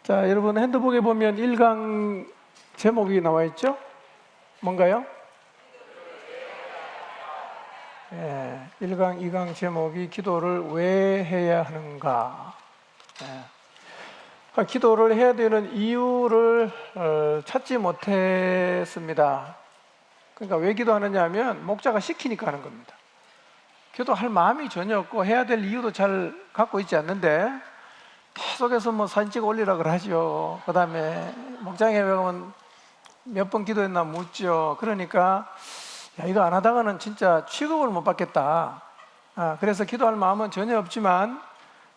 자, 여러분 핸드북에 보면 1강 제목이 나와 있죠? 뭔가요? 1강, 2강 제목이 기도를 왜 해야 하는가? 기도를 해야 되는 이유를 찾지 못했습니다. 그러니까 왜 기도하느냐 하면 목자가 시키니까 하는 겁니다. 기도할 마음이 전혀 없고 해야 될 이유도 잘 갖고 있지 않는데 계속해서 뭐 사진 찍어 올리라 그러죠. 그 다음에 목장에 가면 몇 번 기도했나 묻죠. 그러니까 야, 이거 안 하다가는 진짜 취급을 못 받겠다. 그래서 기도할 마음은 전혀 없지만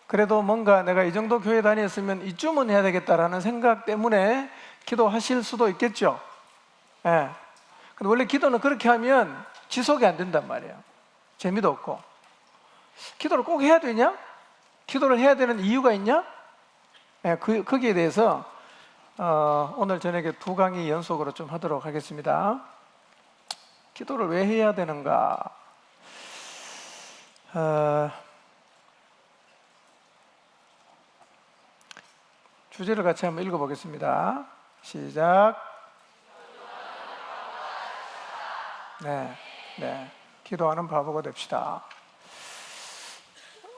그래도 뭔가 내가 이 정도 교회 다녔으면 이쯤은 해야 되겠다라는 생각 때문에 기도하실 수도 있겠죠. 근데 원래 기도는 그렇게 하면 지속이 안 된단 말이에요. 재미도 없고. 기도를 꼭 해야 되냐? 기도를 해야 되는 이유가 있냐? 거기에 대해서 오늘 저녁에 2강의 연속으로 좀 하도록 하겠습니다. 기도를 왜 해야 되는가? 주제를 같이 한번 읽어보겠습니다. 시작. 네. 기도하는 바보가 됩시다.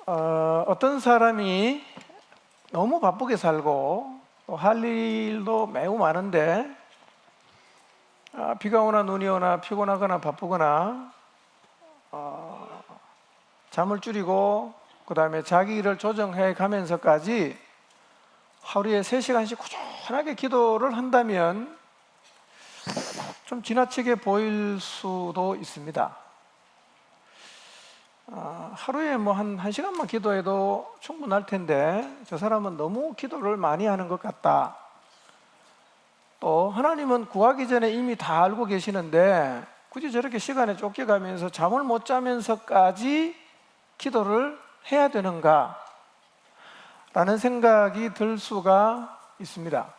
어떤 사람이 너무 바쁘게 살고 또 할 일도 매우 많은데 비가 오나 눈이 오나 피곤하거나 바쁘거나 잠을 줄이고 그 다음에 자기 일을 조정해 가면서까지 하루에 3시간씩 꾸준하게 기도를 한다면 좀 지나치게 보일 수도 있습니다. 하루에 뭐 한 1시간만 기도해도 충분할 텐데 저 사람은 너무 기도를 많이 하는 것 같다. 또 하나님은 구하기 전에 이미 다 알고 계시는데 굳이 저렇게 시간에 쫓겨가면서 잠을 못 자면서까지 기도를 해야 되는가? 라는 생각이 들 수가 있습니다.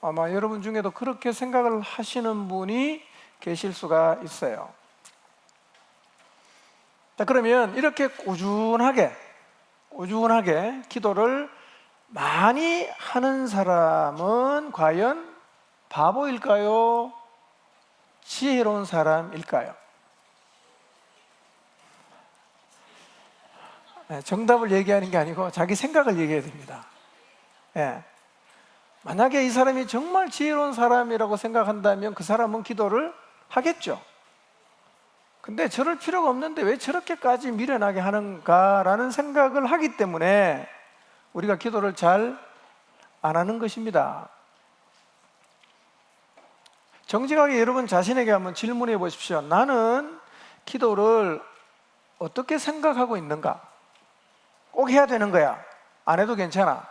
아마 여러분 중에도 그렇게 생각을 하시는 분이 계실 수가 있어요. 자, 그러면 이렇게 꾸준하게 기도를 많이 하는 사람은 과연 바보일까요? 지혜로운 사람일까요? 정답을 얘기하는 게 아니고 자기 생각을 얘기해야 됩니다. 만약에 이 사람이 정말 지혜로운 사람이라고 생각한다면 그 사람은 기도를 하겠죠. 근데 저럴 필요가 없는데 왜 저렇게까지 미련하게 하는가라는 생각을 하기 때문에 우리가 기도를 잘 안 하는 것입니다. 정직하게 여러분 자신에게 한번 질문해 보십시오. 나는 기도를 어떻게 생각하고 있는가? 꼭 해야 되는 거야? 안 해도 괜찮아?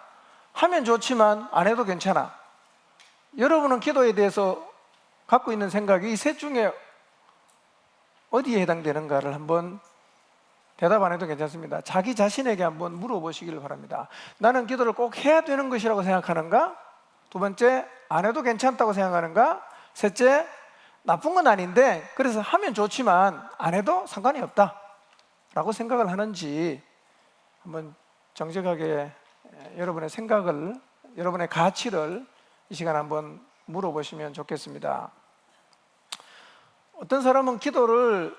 하면 좋지만 안 해도 괜찮아? 여러분은 기도에 대해서 갖고 있는 생각이 이 셋 중에 어디에 해당되는가를 한번 대답 안 해도 괜찮습니다. 자기 자신에게 한번 물어보시길 바랍니다. 나는 기도를 꼭 해야 되는 것이라고 생각하는가? 두 번째, 안 해도 괜찮다고 생각하는가? 셋째, 나쁜 건 아닌데 그래서 하면 좋지만 안 해도 상관이 없다 라고 생각을 하는지 한번 정직하게 여러분의 생각을, 여러분의 가치를 이 시간 한번 물어보시면 좋겠습니다. 어떤 사람은 기도를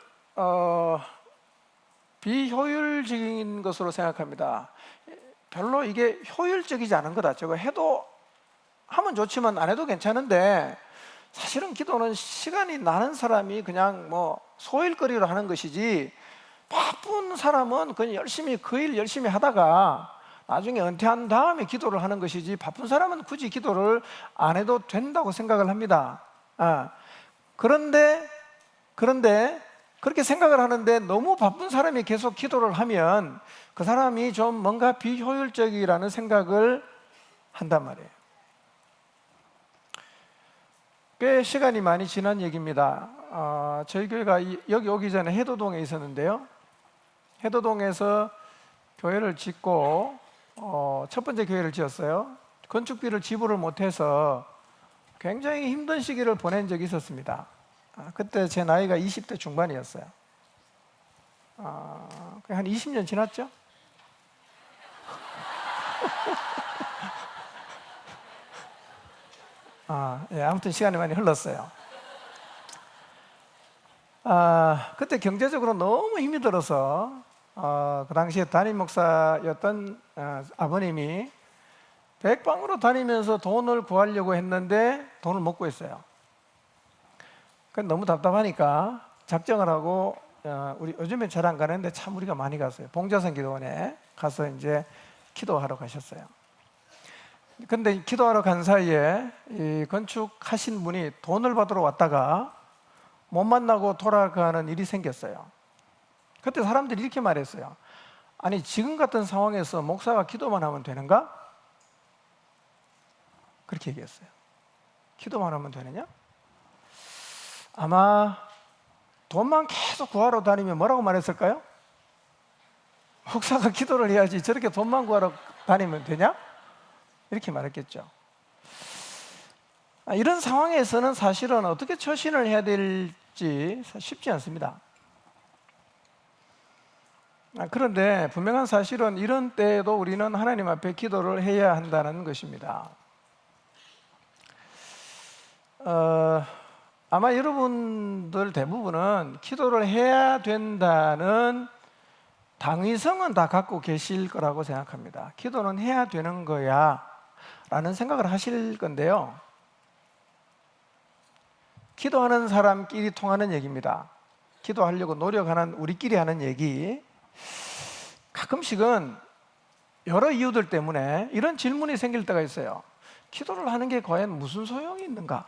비효율적인 것으로 생각합니다. 별로 이게 효율적이지 않은 거다. 저거 해도 하면 좋지만 안 해도 괜찮은데 사실은 기도는 시간이 나는 사람이 그냥 뭐 소일거리로 하는 것이지 바쁜 사람은 그냥 열심히 그 일 열심히 하다가 나중에 은퇴한 다음에 기도를 하는 것이지 바쁜 사람은 굳이 기도를 안 해도 된다고 생각을 합니다. 그런데 그렇게 생각을 하는데 너무 바쁜 사람이 계속 기도를 하면 그 사람이 좀 뭔가 비효율적이라는 생각을 한단 말이에요. 꽤 시간이 많이 지난 얘기입니다. 저희 교회가 여기 오기 전에 해도동에 있었는데요. 해도동에서 교회를 짓고 첫 번째 교회를 지었어요. 건축비를 지불을 못해서 굉장히 힘든 시기를 보낸 적이 있었습니다. 그때 제 나이가 20대 중반이었어요. 한 20년 지났죠? 예, 아무튼 시간이 많이 흘렀어요. 그때 경제적으로 너무 힘이 들어서 그 당시에 담임 목사였던 아버님이 백방으로 다니면서 돈을 구하려고 했는데 돈을 못 구했어요. 너무 답답하니까 작정을 하고 우리 요즘엔 잘 안 가는데 참 우리가 많이 갔어요. 봉자선 기도원에 가서 이제 기도하러 가셨어요. 근데 기도하러 간 사이에 이 건축하신 분이 돈을 받으러 왔다가 못 만나고 돌아가는 일이 생겼어요. 그때 사람들이 이렇게 말했어요. 아니, 지금 같은 상황에서 목사가 기도만 하면 되는가? 그렇게 얘기했어요. 기도만 하면 되느냐? 아마 돈만 계속 구하러 다니면 뭐라고 말했을까요? 목사가 기도를 해야지 저렇게 돈만 구하러 다니면 되냐? 이렇게 말했겠죠. 이런 상황에서는 사실은 어떻게 처신을 해야 될지 쉽지 않습니다. 그런데 분명한 사실은 이런 때에도 우리는 하나님 앞에 기도를 해야 한다는 것입니다. 아마 여러분들 대부분은 기도를 해야 된다는 당위성은 다 갖고 계실 거라고 생각합니다. 기도는 해야 되는 거야 라는 생각을 하실 건데요, 기도하는 사람끼리 통하는 얘기입니다. 기도하려고 노력하는 우리끼리 하는 얘기. 가끔씩은 여러 이유들 때문에 이런 질문이 생길 때가 있어요. 기도를 하는 게 과연 무슨 소용이 있는가?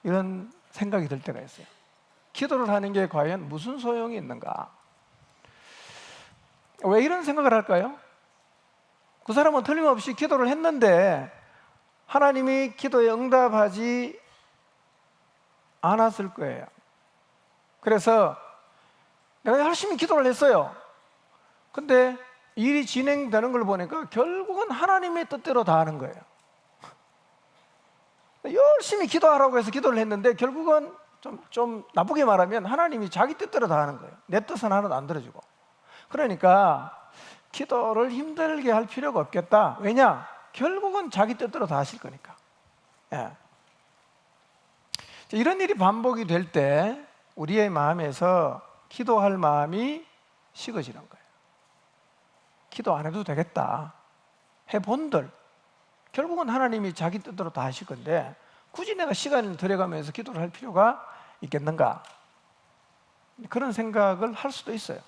이런 생각이 들 때가 있어요. 기도를 하는 게 과연 무슨 소용이 있는가? 왜 이런 생각을 할까요? 그 사람은 틀림없이 기도를 했는데 하나님이 기도에 응답하지 않았을 거예요. 그래서 내가 열심히 기도를 했어요. 근데 일이 진행되는 걸 보니까 결국은 하나님의 뜻대로 다 하는 거예요. 열심히 기도하라고 해서 기도를 했는데 결국은 좀 나쁘게 말하면 하나님이 자기 뜻대로 다 하는 거예요. 내 뜻은 하나도 안 들어주고. 그러니까 기도를 힘들게 할 필요가 없겠다. 왜냐? 결국은 자기 뜻대로 다 하실 거니까. 예. 이런 일이 반복이 될 때 우리의 마음에서 기도할 마음이 식어지는 거예요. 기도 안 해도 되겠다 해본들 결국은 하나님이 자기 뜻대로 다 하실 건데 굳이 내가 시간을 들여가면서 기도를 할 필요가 있겠는가? 그런 생각을 할 수도 있어요.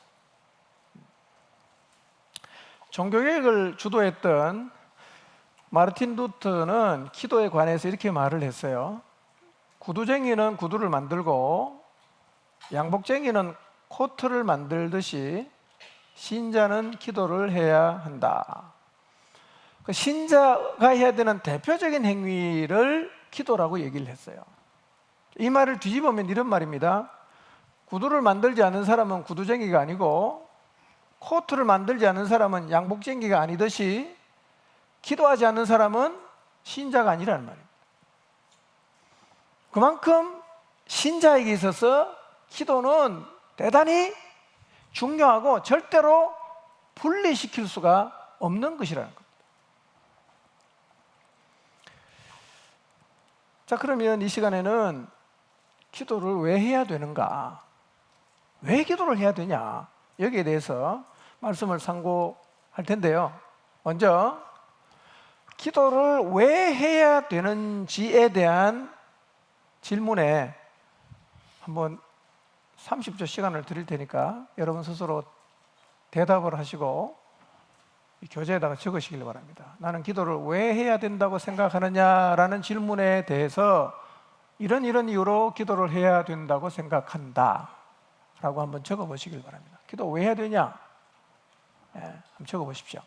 종교개혁을 주도했던 마르틴 루터는 기도에 관해서 이렇게 말을 했어요. 구두쟁이는 구두를 만들고 양복쟁이는 코트를 만들듯이 신자는 기도를 해야 한다. 신자가 해야 되는 대표적인 행위를 기도라고 얘기를 했어요. 이 말을 뒤집으면 이런 말입니다. 구두를 만들지 않은 사람은 구두쟁이가 아니고 코트를 만들지 않은 사람은 양복쟁이가 아니듯이 기도하지 않는 사람은 신자가 아니라는 말입니다. 그만큼 신자에게 있어서 기도는 대단히 중요하고 절대로 분리시킬 수가 없는 것이라는 겁니다. 자, 그러면 이 시간에는 기도를 왜 해야 되는가? 왜 기도를 해야 되냐? 여기에 대해서 말씀을 상고할 텐데요. 먼저 기도를 왜 해야 되는지에 대한 질문에 한번 30초 시간을 드릴 테니까 여러분 스스로 대답을 하시고 교재에다가 적으시길 바랍니다. 나는 기도를 왜 해야 된다고 생각하느냐라는 질문에 대해서 이런 이유로 기도를 해야 된다고 생각한다 라고 한번 적어보시길 바랍니다. 기도 왜 해야 되냐? 한번 적어보십시오.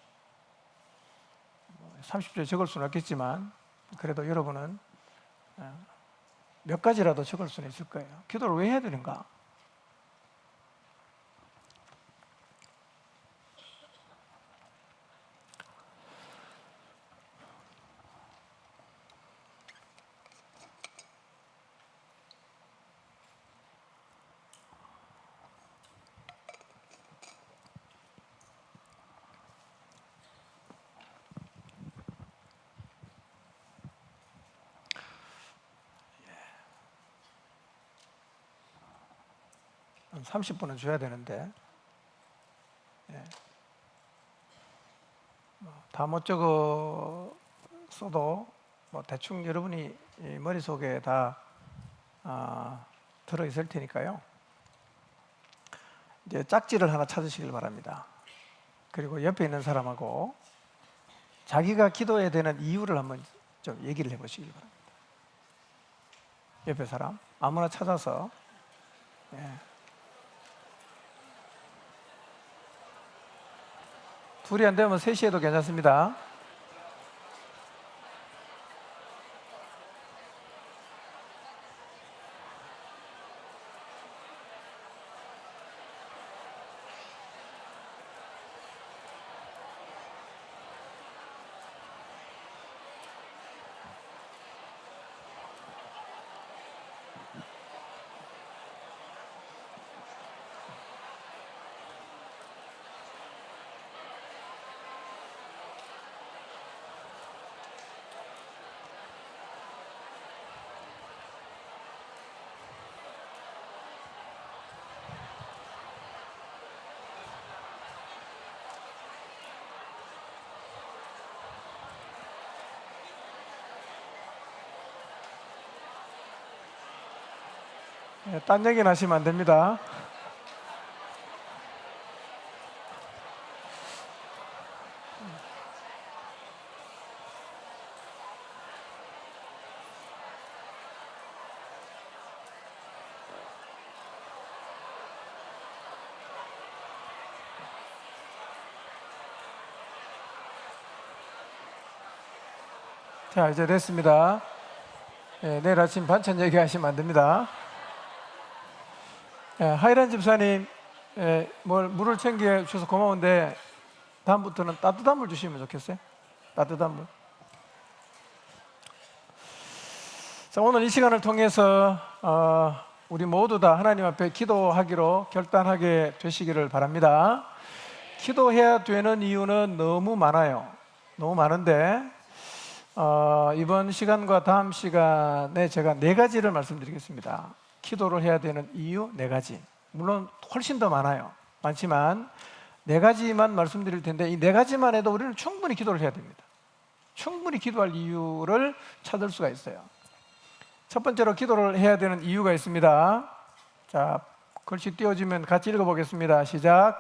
30초 적을 수는 없겠지만 그래도 여러분은 몇 가지라도 적을 수는 있을 거예요. 기도를 왜 해야 되는가? 한 30분은 줘야 되는데 다 못 적어 써도 뭐 대충 여러분이 머릿속에 다 들어있을 테니까요. 이제 짝지를 하나 찾으시길 바랍니다. 그리고 옆에 있는 사람하고 자기가 기도해야 되는 이유를 한번 좀 얘기를 해보시길 바랍니다. 옆에 사람 아무나 찾아서 둘이 안 되면 셋이 해도 괜찮습니다. 딴 얘기는 하시면 안 됩니다. 자, 이제 됐습니다. 내일 아침 반찬 얘기하시면 안 됩니다. 하이란 집사님, 물을 챙겨 주셔서 고마운데 다음부터는 따뜻한 물 주시면 좋겠어요. 따뜻한 물. 자, 오늘 이 시간을 통해서 우리 모두 다 하나님 앞에 기도하기로 결단하게 되시기를 바랍니다. 기도해야 되는 이유는 너무 많아요. 너무 많은데 이번 시간과 다음 시간에 제가 4가지를 말씀드리겠습니다. 기도를 해야 되는 이유 4가지. 물론 훨씬 더 많지만 4가지만 말씀드릴 텐데 이 4가지만 해도 우리는 충분히 기도를 해야 됩니다. 충분히 기도할 이유를 찾을 수가 있어요. 첫 번째로 기도를 해야 되는 이유가 있습니다. 자, 글씨 띄워지면 같이 읽어보겠습니다. 시작.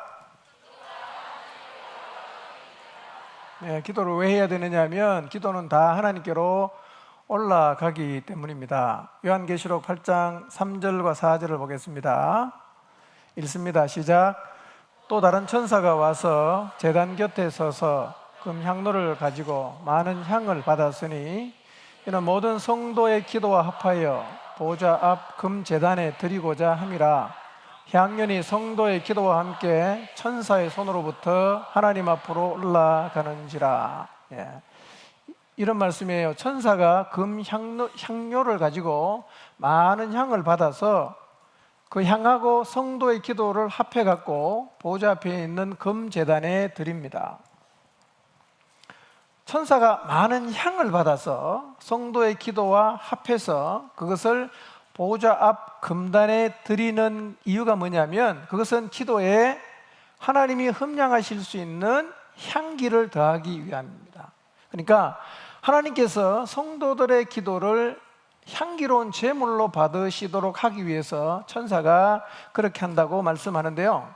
기도를 왜 해야 되느냐 하면 기도는 다 하나님께로 올라가기 때문입니다. 요한계시록 8장 3절과 4절을 보겠습니다. 읽습니다. 시작. 또 다른 천사가 와서 제단 곁에 서서 금향로를 가지고 많은 향을 받았으니 이는 모든 성도의 기도와 합하여 보좌 앞 금제단에 드리고자 함이라. 향연이 성도의 기도와 함께 천사의 손으로부터 하나님 앞으로 올라가는지라. 이런 말씀이에요. 천사가 금향료를 가지고 많은 향을 받아서 그 향하고 성도의 기도를 합해 갖고 보좌 앞에 있는 금제단에 드립니다. 천사가 많은 향을 받아서 성도의 기도와 합해서 그것을 보좌 앞 금단에 드리는 이유가 뭐냐면 그것은 기도에 하나님이 흠량하실 수 있는 향기를 더하기 위함입니다. 그러니까 하나님께서 성도들의 기도를 향기로운 제물로 받으시도록 하기 위해서 천사가 그렇게 한다고 말씀하는데요.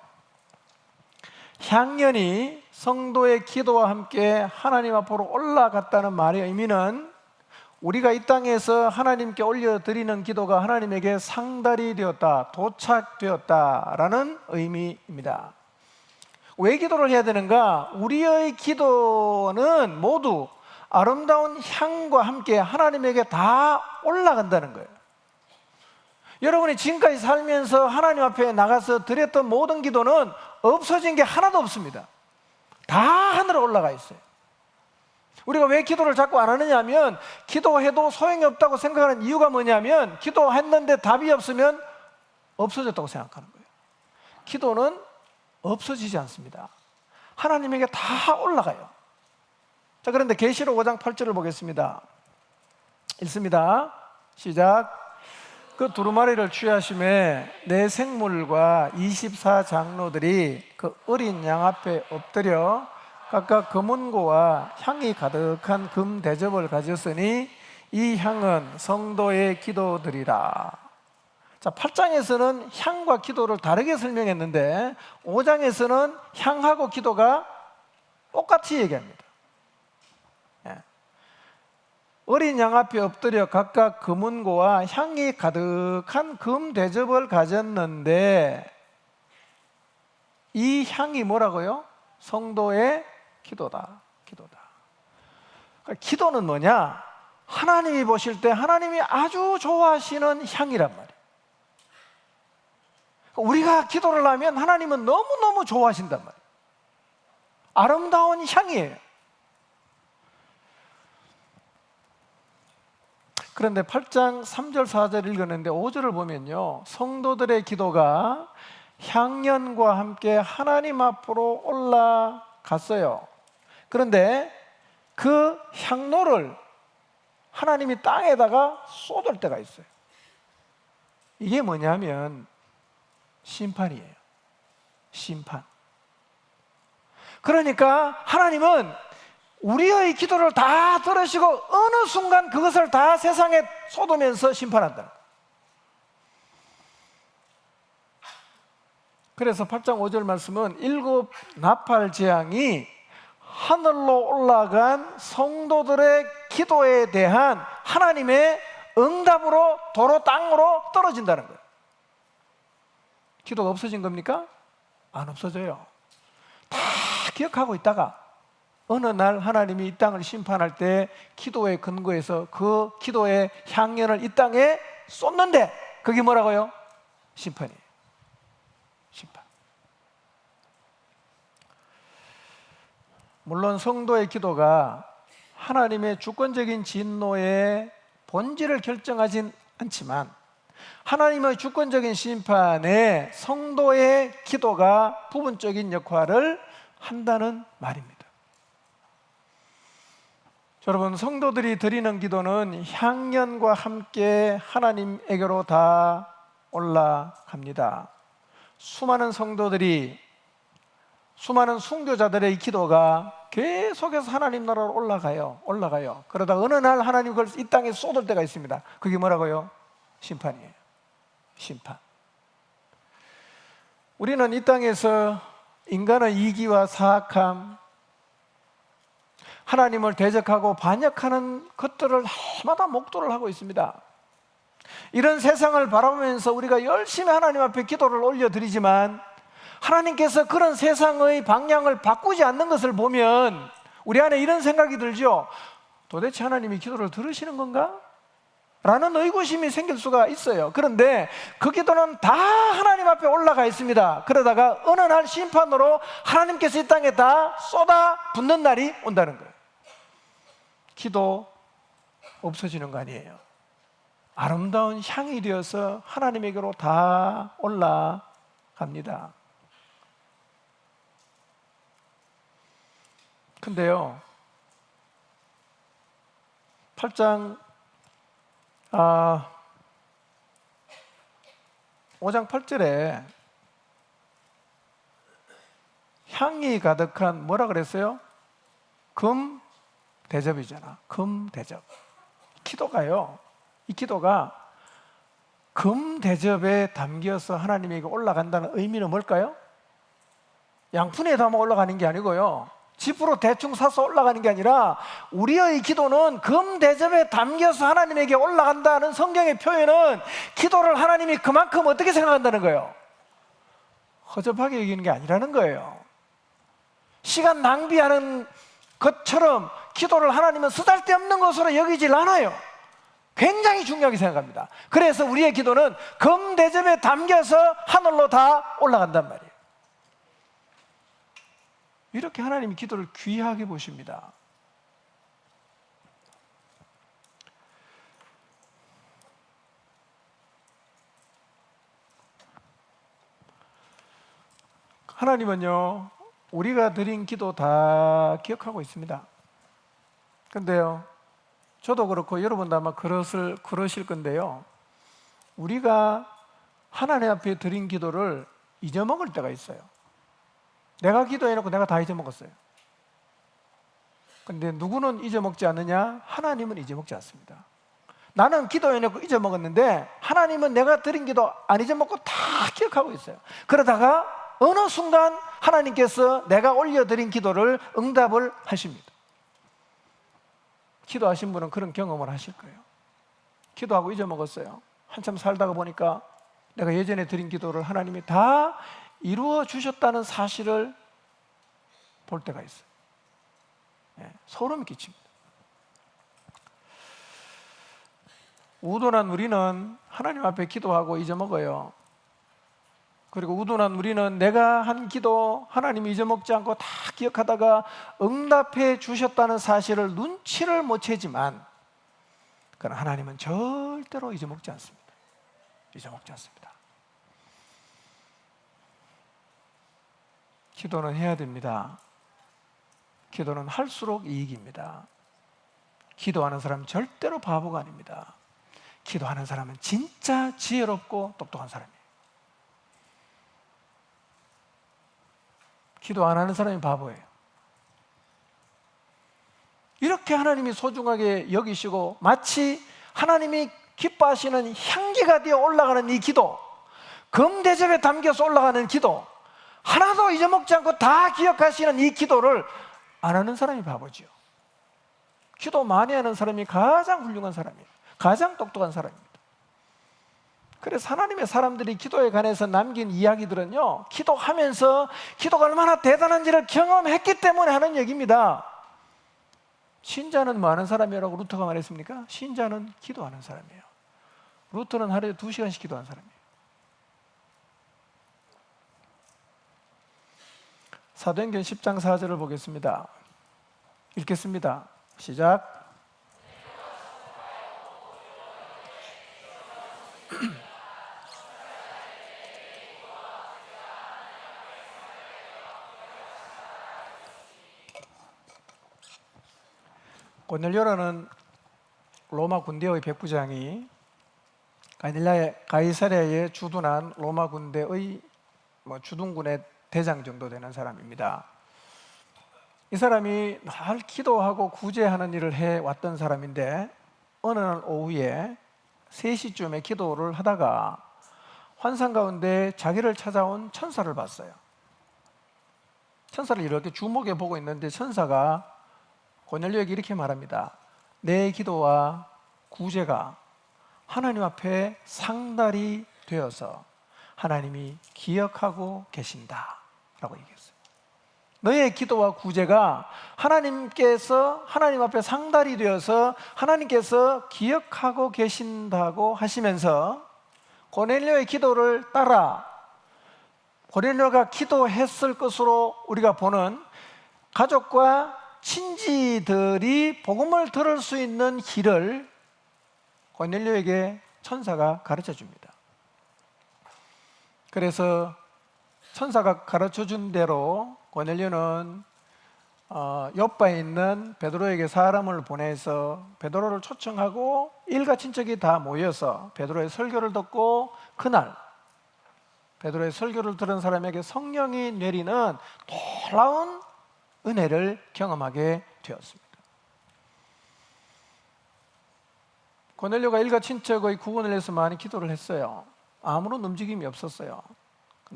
향연이 성도의 기도와 함께 하나님 앞으로 올라갔다는 말의 의미는 우리가 이 땅에서 하나님께 올려드리는 기도가 하나님에게 상달이 되었다, 도착되었다라는 의미입니다. 왜 기도를 해야 되는가? 우리의 기도는 모두 아름다운 향과 함께 하나님에게 다 올라간다는 거예요. 여러분이 지금까지 살면서 하나님 앞에 나가서 드렸던 모든 기도는 없어진 게 하나도 없습니다. 다 하늘로 올라가 있어요. 우리가 왜 기도를 자꾸 안 하느냐 하면 기도해도 소용이 없다고 생각하는 이유가 뭐냐면 기도했는데 답이 없으면 없어졌다고 생각하는 거예요. 기도는 없어지지 않습니다. 하나님에게 다 올라가요. 자, 그런데 계시록 5장 8절을 보겠습니다. 읽습니다. 시작. 그 두루마리를 취하심에 내 생물과 24장로들이 그 어린 양 앞에 엎드려 각각 금은고와 향이 가득한 금 대접을 가졌으니 이 향은 성도의 기도들이라. 자, 8장에서는 향과 기도를 다르게 설명했는데 5장에서는 향하고 기도가 똑같이 얘기합니다. 어린 양 앞에 엎드려 각각 금은고와 향이 가득한 금 대접을 가졌는데 이 향이 뭐라고요? 성도의 기도다. 기도다. 그러니까 기도는 뭐냐? 하나님이 보실 때 하나님이 아주 좋아하시는 향이란 말이에요. 우리가 기도를 하면 하나님은 너무너무 좋아하신단 말이에요. 아름다운 향이에요. 그런데 8장 3절 4절 읽었는데 5절을 보면요, 성도들의 기도가 향연과 함께 하나님 앞으로 올라갔어요. 그런데 그 향로를 하나님이 땅에다가 쏟을 때가 있어요. 이게 뭐냐면 심판이에요. 심판. 그러니까 하나님은 우리의 기도를 다 들으시고 어느 순간 그것을 다 세상에 쏟으면서 심판한다. 그래서 8장 5절 말씀은 7 나팔 재앙이 하늘로 올라간 성도들의 기도에 대한 하나님의 응답으로 도로 땅으로 떨어진다는 거예요. 기도가 없어진 겁니까? 안 없어져요. 다 기억하고 있다가 어느 날 하나님이 이 땅을 심판할 때 기도의 근거에서 그 기도의 향연을 이 땅에 쏟는데 그게 뭐라고요? 심판이에요. 심판. 물론 성도의 기도가 하나님의 주권적인 진노의 본질을 결정하진 않지만 하나님의 주권적인 심판에 성도의 기도가 부분적인 역할을 한다는 말입니다. 여러분, 성도들이 드리는 기도는 향연과 함께 하나님에게로 다 올라갑니다. 수많은 성도들이, 수많은 순교자들의 기도가 계속해서 하나님 나라로 올라가요. 그러다 어느 날 하나님 그걸 이 땅에 쏟을 때가 있습니다. 그게 뭐라고요? 심판이에요. 심판. 우리는 이 땅에서 인간의 이기와 사악함, 하나님을 대적하고 반역하는 것들을 해마다 목도를 하고 있습니다. 이런 세상을 바라보면서 우리가 열심히 하나님 앞에 기도를 올려드리지만 하나님께서 그런 세상의 방향을 바꾸지 않는 것을 보면 우리 안에 이런 생각이 들죠. 도대체 하나님이 기도를 들으시는 건가? 라는 의구심이 생길 수가 있어요. 그런데 그 기도는 다 하나님 앞에 올라가 있습니다. 그러다가 어느 날 심판으로 하나님께서 이 땅에 다 쏟아 붓는 날이 온다는 거예요. 기도 없어지는 거 아니에요. 아름다운 향이 되어서 하나님에게로 다 올라갑니다. 근데요, 8장 5장 8절에 향이 가득한 뭐라 그랬어요? 금 대접이잖아. 금 대접. 기도가요, 이 기도가 금 대접에 담겨서 하나님에게 올라간다는 의미는 뭘까요? 양푼에 담아 올라가는 게 아니고요, 지프로 대충 사서 올라가는 게 아니라 우리의 기도는 금 대접에 담겨서 하나님에게 올라간다는 성경의 표현은 기도를 하나님이 그만큼 어떻게 생각한다는 거예요? 허접하게 여기는 게 아니라는 거예요. 시간 낭비하는 것처럼 기도를 하나님은 쓰잘데없는 것으로 여기질 않아요. 굉장히 중요하게 생각합니다. 그래서 우리의 기도는 금 대접에 담겨서 하늘로 다 올라간단 말이에요. 이렇게 하나님이 기도를 귀하게 보십니다. 하나님은요, 우리가 드린 기도 다 기억하고 있습니다. 근데요, 저도 그렇고 여러분도 아마 그러실 건데요, 우리가 하나님 앞에 드린 기도를 잊어먹을 때가 있어요. 내가 기도해놓고 내가 다 잊어먹었어요. 근데 누구는 잊어먹지 않느냐? 하나님은 잊어먹지 않습니다. 나는 기도해놓고 잊어먹었는데 하나님은 내가 드린 기도 안 잊어먹고 다 기억하고 있어요. 그러다가 어느 순간 하나님께서 내가 올려드린 기도를 응답을 하십니다. 기도하신 분은 그런 경험을 하실 거예요. 기도하고 잊어먹었어요. 한참 살다가 보니까 내가 예전에 드린 기도를 하나님이 다 이루어 주셨다는 사실을 볼 때가 있어요. 소름이 끼칩니다. 우둔한 우리는 하나님 앞에 기도하고 잊어먹어요. 그리고 우둔한 우리는 내가 한 기도 하나님이 잊어먹지 않고 다 기억하다가 응답해 주셨다는 사실을 눈치를 못 채지만, 그러나 하나님은 절대로 잊어먹지 않습니다. 잊어먹지 않습니다. 기도는 해야 됩니다. 기도는 할수록 이익입니다. 기도하는 사람은 절대로 바보가 아닙니다. 기도하는 사람은 진짜 지혜롭고 똑똑한 사람이에요. 기도 안 하는 사람이 바보예요. 이렇게 하나님이 소중하게 여기시고 마치 하나님이 기뻐하시는 향기가 되어 올라가는 이 기도, 금대접에 담겨서 올라가는 기도, 하나도 잊어먹지 않고 다 기억하시는 이 기도를 안 하는 사람이 바보죠. 기도 많이 하는 사람이 가장 훌륭한 사람이에요. 가장 똑똑한 사람입니다. 그래서 하나님의 사람들이 기도에 관해서 남긴 이야기들은요, 기도하면서 기도가 얼마나 대단한지를 경험했기 때문에 하는 얘기입니다. 신자는 뭐 하는 사람이라고 루터가 말했습니까? 신자는 기도하는 사람이에요. 루터는 하루에 2시간씩 기도하는 사람이에요. 사도행전 10장 4절을 보겠습니다. 읽겠습니다. 시작. 고넬료라는 로마 군대의 백부장이 가이사랴에 주둔한 로마 군대의 주둔군의 대장 정도 되는 사람입니다. 이 사람이 늘 기도하고 구제하는 일을 해왔던 사람인데, 어느 날 오후에 3시쯤에 기도를 하다가 환상 가운데 자기를 찾아온 천사를 봤어요. 천사를 이렇게 주목해 보고 있는데 천사가 고넬료에게 이렇게 말합니다. 내 기도와 구제가 하나님 앞에 상달이 되어서 하나님이 기억하고 계신다 라고 얘기했어요. 너의 기도와 구제가 하나님 앞에 상달이 되어서 하나님께서 기억하고 계신다고 하시면서 고넬료의 기도를 따라 고넬료가 기도했을 것으로 우리가 보는 가족과 친지들이 복음을 들을 수 있는 길을 고넬료에게 천사가 가르쳐 줍니다. 그래서 천사가 가르쳐 준 대로 고넬료는 요빠에 있는 베드로에게 사람을 보내서 베드로를 초청하고 일가 친척이 다 모여서 베드로의 설교를 듣고, 그날 베드로의 설교를 들은 사람에게 성령이 내리는 놀라운 은혜를 경험하게 되었습니다. 고넬료가 일가 친척의 구원을 위해서 많이 기도를 했어요. 아무런 움직임이 없었어요.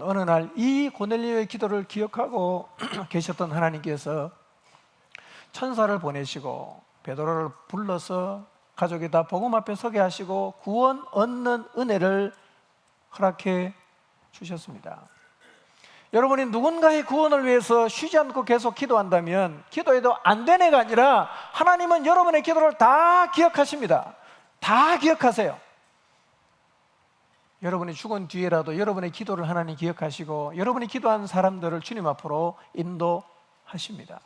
어느 날 이 고넬료의 기도를 기억하고 계셨던 하나님께서 천사를 보내시고 베드로를 불러서 가족이 다 복음 앞에 서게 하시고 구원 얻는 은혜를 허락해 주셨습니다. 여러분이 누군가의 구원을 위해서 쉬지 않고 계속 기도한다면 기도해도 안 된 애가 아니라 하나님은 여러분의 기도를 다 기억하십니다. 다 기억하세요. 여러분이 죽은 뒤에라도 여러분의 기도를 하나님 기억하시고 여러분이 기도한 사람들을 주님 앞으로 인도하십니다.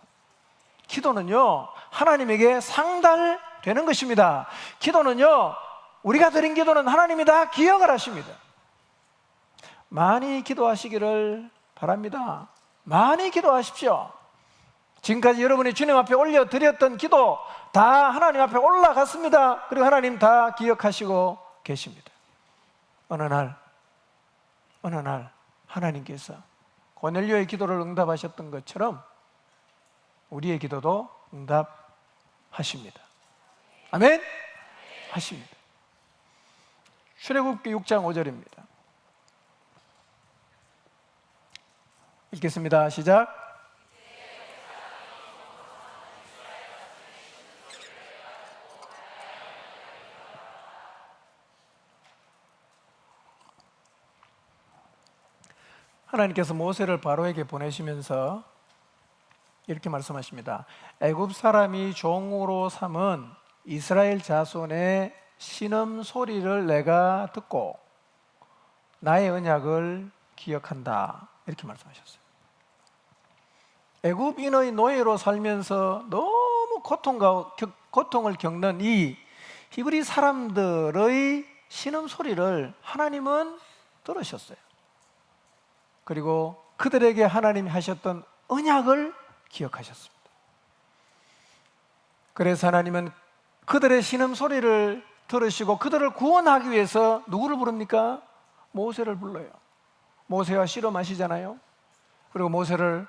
기도는요, 하나님에게 상달되는 것입니다. 기도는요, 우리가 드린 기도는 하나님이 다 기억을 하십니다. 많이 기도하시기를 바랍니다. 많이 기도하십시오. 지금까지 여러분이 주님 앞에 올려드렸던 기도 다 하나님 앞에 올라갔습니다. 그리고 하나님 다 기억하시고 계십니다. 어느 날 하나님께서 고넬료의 기도를 응답하셨던 것처럼 우리의 기도도 응답하십니다. 아멘? 하십니다. 출애굽기 6장 5절입니다. 읽겠습니다. 시작. 하나님께서 모세를 바로에게 보내시면서 이렇게 말씀하십니다. 애굽 사람이 종으로 삼은 이스라엘 자손의 신음 소리를 내가 듣고 나의 언약을 기억한다. 이렇게 말씀하셨어요. 애굽인의 노예로 살면서 너무 고통을 겪는 이 히브리 사람들의 신음 소리를 하나님은 들으셨어요. 그리고 그들에게 하나님이 하셨던 언약을 기억하셨습니다. 그래서 하나님은 그들의 신음 소리를 들으시고 그들을 구원하기 위해서 누구를 부릅니까? 모세를 불러요. 모세와 씨름하시잖아요. 그리고 모세를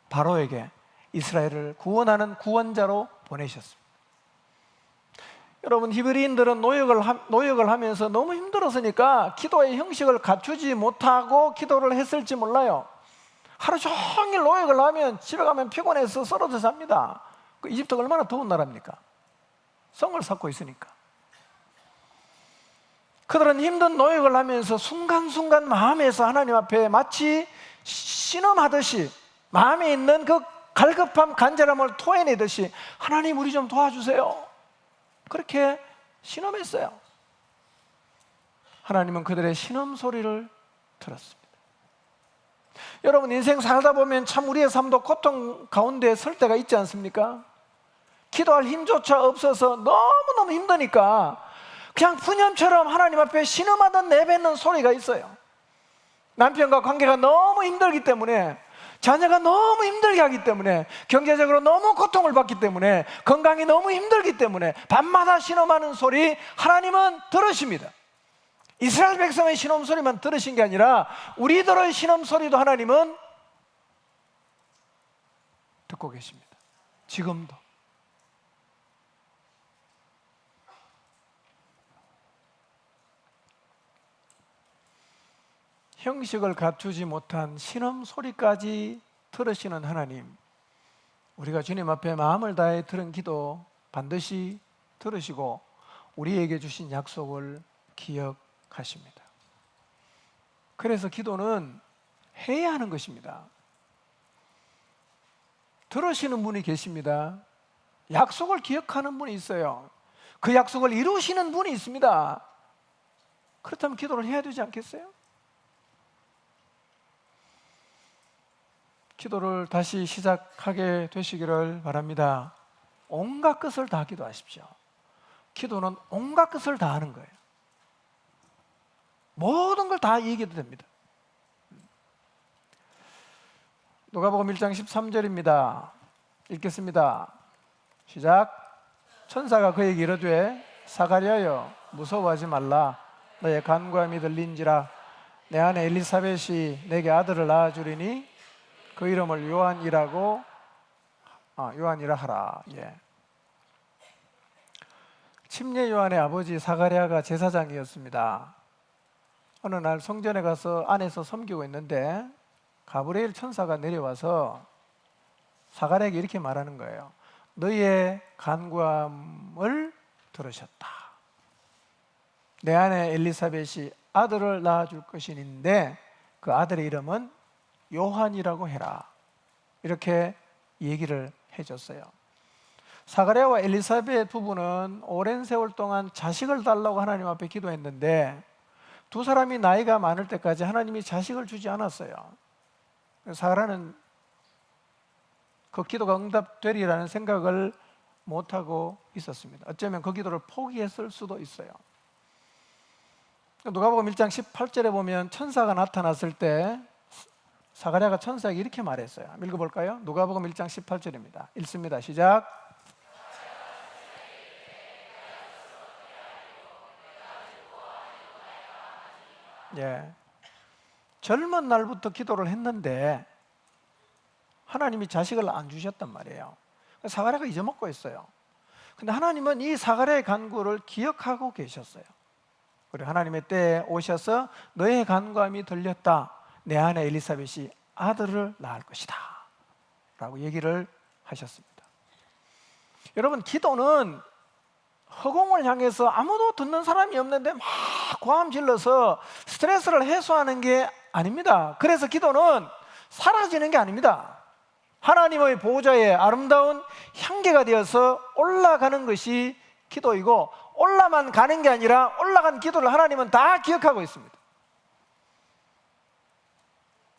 바로에게 이스라엘을 구원하는 구원자로 보내셨습니다. 여러분, 히브리인들은 노역을 하면서 너무 힘들었으니까 기도의 형식을 갖추지 못하고 기도를 했을지 몰라요. 하루 종일 노역을 하면 집에 가면 피곤해서 쓰러져 잡니다. 이집트가 얼마나 더운 나라입니까? 성을 쌓고 있으니까. 그들은 힘든 노역을 하면서 순간순간 마음에서 하나님 앞에 마치 신음하듯이 마음에 있는 그 갈급함, 간절함을 토해내듯이 하나님 우리 좀 도와주세요. 그렇게 신음했어요. 하나님은 그들의 신음 소리를 들었습니다. 여러분, 인생 살다 보면 참 우리의 삶도 고통 가운데 설 때가 있지 않습니까? 기도할 힘조차 없어서 너무너무 힘드니까 그냥 푸념처럼 하나님 앞에 신음하던 내뱉는 소리가 있어요. 남편과 관계가 너무 힘들기 때문에, 자녀가 너무 힘들게 하기 때문에, 경제적으로 너무 고통을 받기 때문에, 건강이 너무 힘들기 때문에 밤마다 신음하는 소리 하나님은 들으십니다. 이스라엘 백성의 신음 소리만 들으신 게 아니라 우리들의 신음 소리도 하나님은 듣고 계십니다. 지금도. 형식을 갖추지 못한 신음 소리까지 들으시는 하나님, 우리가 주님 앞에 마음을 다해 드린 기도 반드시 들으시고 우리에게 주신 약속을 기억하십니다. 그래서 기도는 해야 하는 것입니다. 들으시는 분이 계십니다. 약속을 기억하는 분이 있어요. 그 약속을 이루시는 분이 있습니다. 그렇다면 기도를 해야 되지 않겠어요? 기도를 다시 시작하게 되시기를 바랍니다. 온갖 것을 다 기도하십시오. 기도는 온갖 것을 다 하는 거예요. 모든 걸 다 얘기해도 됩니다. 누가복음 1장 13절입니다. 읽겠습니다. 시작. 천사가 그에게 이르되 사가랴여 무서워하지 말라. 너의 간구함이 들린지라. 내 아내 엘리사벳이 내게 아들을 낳아주리니 그 이름을 요한이라 하라. 침례 요한의 아버지 사가랴가 제사장이었습니다. 어느 날 성전에 가서 안에서 섬기고 있는데 가브리엘 천사가 내려와서 사가랴에게 이렇게 말하는 거예요. 너의 간구함을 들으셨다. 내 아내 엘리사벳이 아들을 낳아줄 것인데 그 아들의 이름은 요한이라고 해라. 이렇게 얘기를 해줬어요. 사가랴와 엘리사벳 부부는 오랜 세월 동안 자식을 달라고 하나님 앞에 기도했는데 두 사람이 나이가 많을 때까지 하나님이 자식을 주지 않았어요. 사가랴는 그 기도가 응답되리라는 생각을 못하고 있었습니다. 어쩌면 그 기도를 포기했을 수도 있어요. 누가복음 1장 18절에 보면 천사가 나타났을 때 사가랴가 천사에게 이렇게 말했어요. 읽어볼까요? 누가복음 1장 18절입니다. 읽습니다. 시작. 예. 젊은 날부터 기도를 했는데 하나님이 자식을 안 주셨단 말이에요. 사가랴가 잊어먹고 있어요. 근데 하나님은 이 사가랴의 간구를 기억하고 계셨어요. 그리고 하나님의 때에 오셔서 너의 간구함이 들렸다. 내 아내 엘리사벳이 아들을 낳을 것이다 라고 얘기를 하셨습니다. 여러분, 기도는 허공을 향해서 아무도 듣는 사람이 없는데 막 고함 질러서 스트레스를 해소하는 게 아닙니다. 그래서 기도는 사라지는 게 아닙니다. 하나님의 보호자의 아름다운 향기가 되어서 올라가는 것이 기도이고, 올라만 가는 게 아니라 올라간 기도를 하나님은 다 기억하고 있습니다.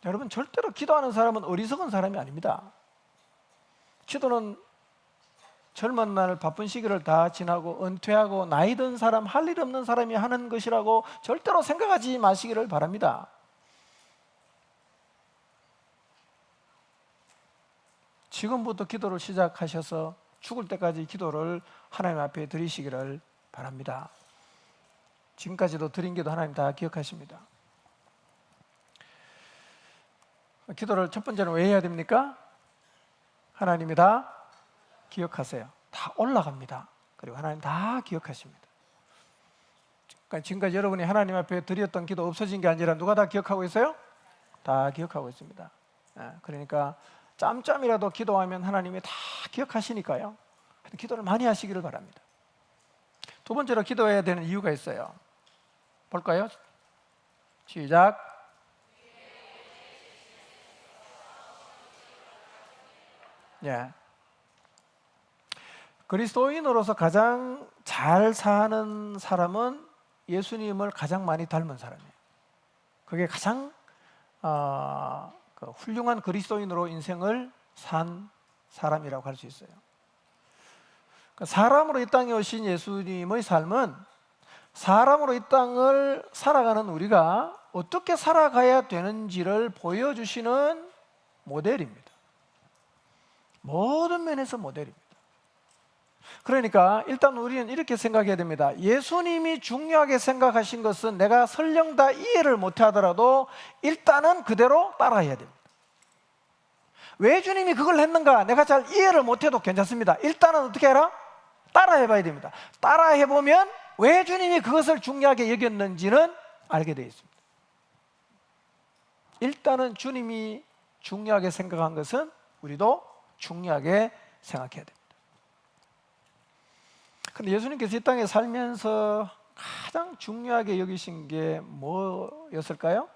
여러분, 절대로 기도하는 사람은 어리석은 사람이 아닙니다. 기도는 젊은 날 바쁜 시기를 다 지나고 은퇴하고 나이 든 사람, 할 일 없는 사람이 하는 것이라고 절대로 생각하지 마시기를 바랍니다. 지금부터 기도를 시작하셔서 죽을 때까지 기도를 하나님 앞에 드리시기를 바랍니다. 지금까지도 드린 기도 하나님 다 기억하십니다. 기도를 첫 번째는 왜 해야 됩니까? 하나님이 다 기억하세요. 다 올라갑니다. 그리고 하나님 다 기억하십니다. 그러니까 지금까지 여러분이 하나님 앞에 드렸던 기도 없어진 게 아니라 누가 다 기억하고 있어요? 다 기억하고 있습니다. 그러니까 짬짬이라도 기도하면 하나님이 다 기억하시니까요. 기도를 많이 하시기를 바랍니다. 두 번째로 기도해야 되는 이유가 있어요. 볼까요? 시작. 예. 그리스도인으로서 가장 잘 사는 사람은 예수님을 가장 많이 닮은 사람이에요. 그게 가장 훌륭한 그리스도인으로 인생을 산 사람이라고 할 수 있어요. 사람으로 이 땅에 오신 예수님의 삶은 사람으로 이 땅을 살아가는 우리가 어떻게 살아가야 되는지를 보여주시는 모델입니다. 모든 면에서 모델입니다. 그러니까 일단 우리는 이렇게 생각해야 됩니다. 예수님이 중요하게 생각하신 것은 내가 설령 다 이해를 못하더라도 일단은 그대로 따라해야 됩니다. 왜 주님이 그걸 했는가? 내가 잘 이해를 못해도 괜찮습니다. 일단은 어떻게 해라? 따라해봐야 됩니다. 따라해보면 왜 주님이 그것을 중요하게 여겼는지는 알게 되어 있습니다. 일단은 주님이 중요하게 생각한 것은 우리도 중요하게 생각해야 됩니다. 근데 예수님께서 이 땅에 살면서 가장 중요하게 여기신 게 뭐였을까요?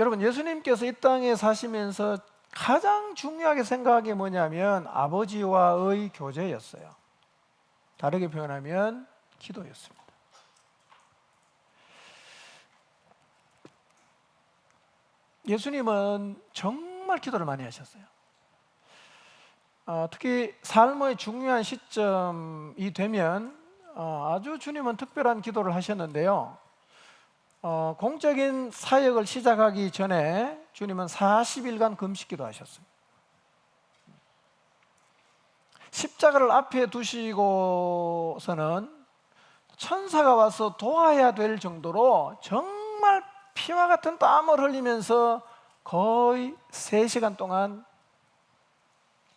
여러분, 예수님께서 이 땅에 사시면서 가장 중요하게 생각한 게 뭐냐면 아버지와의 교제였어요. 다르게 표현하면 기도였습니다. 예수님은 정말 기도를 많이 하셨어요. 특히 삶의 중요한 시점이 되면 아주 주님은 특별한 기도를 하셨는데요. 공적인 사역을 시작하기 전에 주님은 40일간 금식기도 하셨어요. 십자가를 앞에 두시고서는 천사가 와서 도와야 될 정도로 정말 피와 같은 땀을 흘리면서 거의 3시간 동안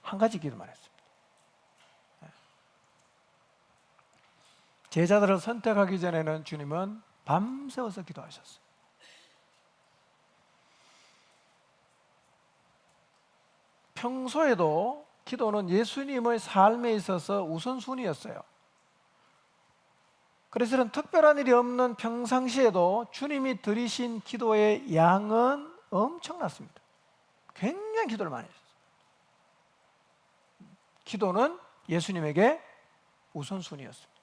한 가지 기도만 했습니다. 제자들을 선택하기 전에는 주님은 밤새워서 기도하셨어요. 평소에도 기도는 예수님의 삶에 있어서 우선순위였어요. 그래서 이런 특별한 일이 없는 평상시에도 주님이 드리신 기도의 양은 엄청났습니다. 굉장히 기도를 많이 했어요. 기도는 예수님에게 우선순위였습니다.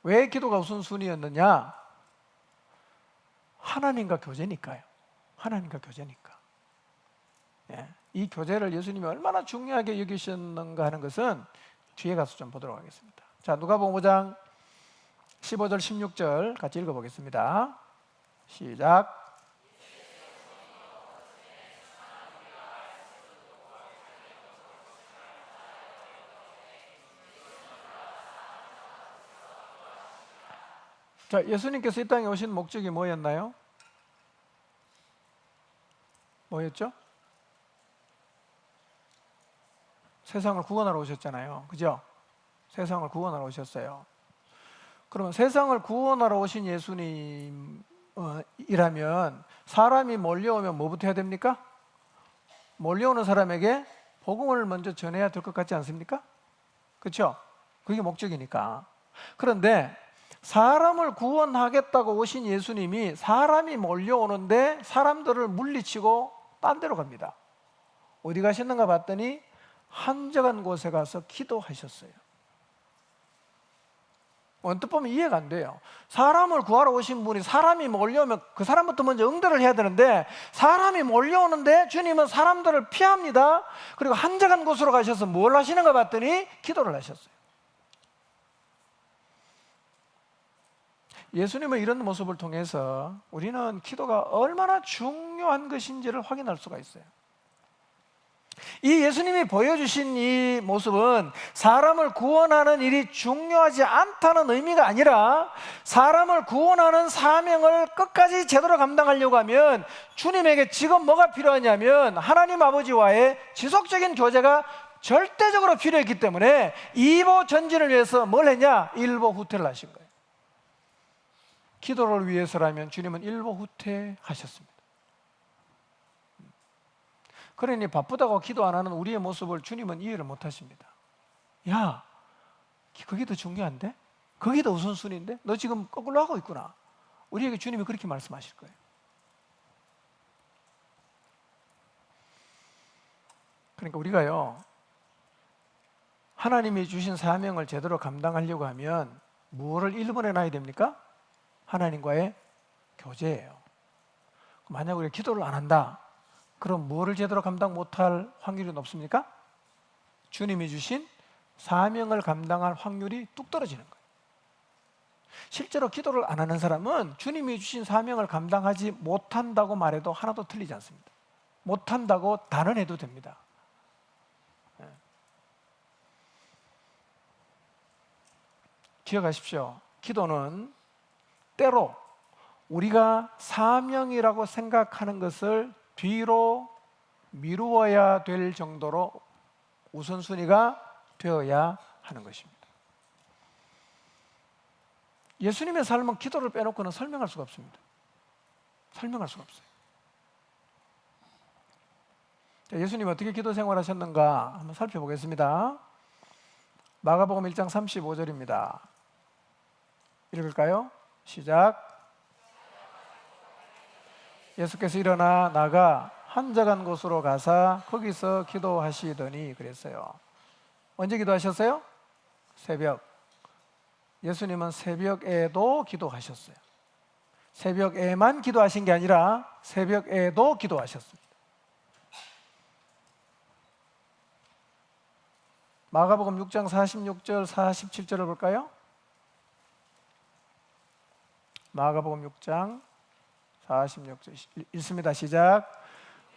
왜 기도가 우선순위였느냐? 하나님과 교제니까요. 하나님과 교제니까. 이 교제를 예수님이 얼마나 중요하게 여기셨는가 하는 것은 뒤에 가서 좀 보도록 하겠습니다. 자, 누가복음 5장 15절 16절 같이 읽어보겠습니다. 시작. 자, 예수님께서 이 땅에 오신 목적이 뭐였나요? 뭐였죠? 세상을 구원하러 오셨잖아요. 그죠? 세상을 구원하러 오셨어요. 그러면 세상을 구원하러 오신 예수님이라면 사람이 몰려오면 뭐부터 해야 됩니까? 몰려오는 사람에게 복음을 먼저 전해야 될 것 같지 않습니까? 그렇죠? 그게 목적이니까. 그런데 사람을 구원하겠다고 오신 예수님이 사람이 몰려오는데 사람들을 물리치고 딴 데로 갑니다. 어디 가셨는가 봤더니 한적한 곳에 가서 기도하셨어요. 언뜻 보면 이해가 안 돼요. 사람을 구하러 오신 분이 사람이 몰려오면 그 사람부터 먼저 응대를 해야 되는데 사람이 몰려오는데 주님은 사람들을 피합니다. 그리고 한적한 곳으로 가셔서 뭘 하시는가 봤더니 기도를 하셨어요. 예수님의 이런 모습을 통해서 우리는 기도가 얼마나 중요한 것인지를 확인할 수가 있어요. 이 예수님이 보여주신 이 모습은 사람을 구원하는 일이 중요하지 않다는 의미가 아니라 사람을 구원하는 사명을 끝까지 제대로 감당하려고 하면 주님에게 지금 뭐가 필요하냐면 하나님 아버지와의 지속적인 교제가 절대적으로 필요했기 때문에 이보 전진을 위해서 뭘 했냐? 일보 후퇴를 하신 거예요. 기도를 위해서라면 주님은 일보 후퇴하셨습니다. 그러니 바쁘다고 기도 안 하는 우리의 모습을 주님은 이해를 못 하십니다. 야, 그게 더 중요한데? 그게 더 우선순위인데? 너 지금 거꾸로 하고 있구나. 우리에게 주님이 그렇게 말씀하실 거예요. 그러니까 우리가요, 하나님이 주신 사명을 제대로 감당하려고 하면 무엇을 1번에 놔야 됩니까? 하나님과의 교제예요. 만약 우리가 기도를 안 한다, 그럼 뭐를 제대로 감당 못할 확률이 높습니까? 주님이 주신 사명을 감당할 확률이 뚝 떨어지는 거예요. 실제로 기도를 안 하는 사람은 주님이 주신 사명을 감당하지 못한다고 말해도 하나도 틀리지 않습니다. 못한다고 단언해도 됩니다. 기억하십시오. 기도는 때로 우리가 사명이라고 생각하는 것을 뒤로 미루어야 될 정도로 우선순위가 되어야 하는 것입니다. 예수님의 삶은 기도를 빼놓고는 설명할 수가 없습니다. 설명할 수가 없어요. 자, 예수님이 어떻게 기도 생활하셨는가 한번 살펴보겠습니다. 마가복음 1장 35절입니다. 읽을까요? 시작. 예수께서 일어나 나가 한적한 곳으로 가사 거기서 기도하시더니 그랬어요. 언제 기도하셨어요? 새벽. 예수님은 새벽에도 기도하셨어요. 새벽에만 기도하신 게 아니라 새벽에도 기도하셨습니다. 마가복음 6장 46절 47절을 볼까요? 마가복음 6장 46절 읽습니다. 시작.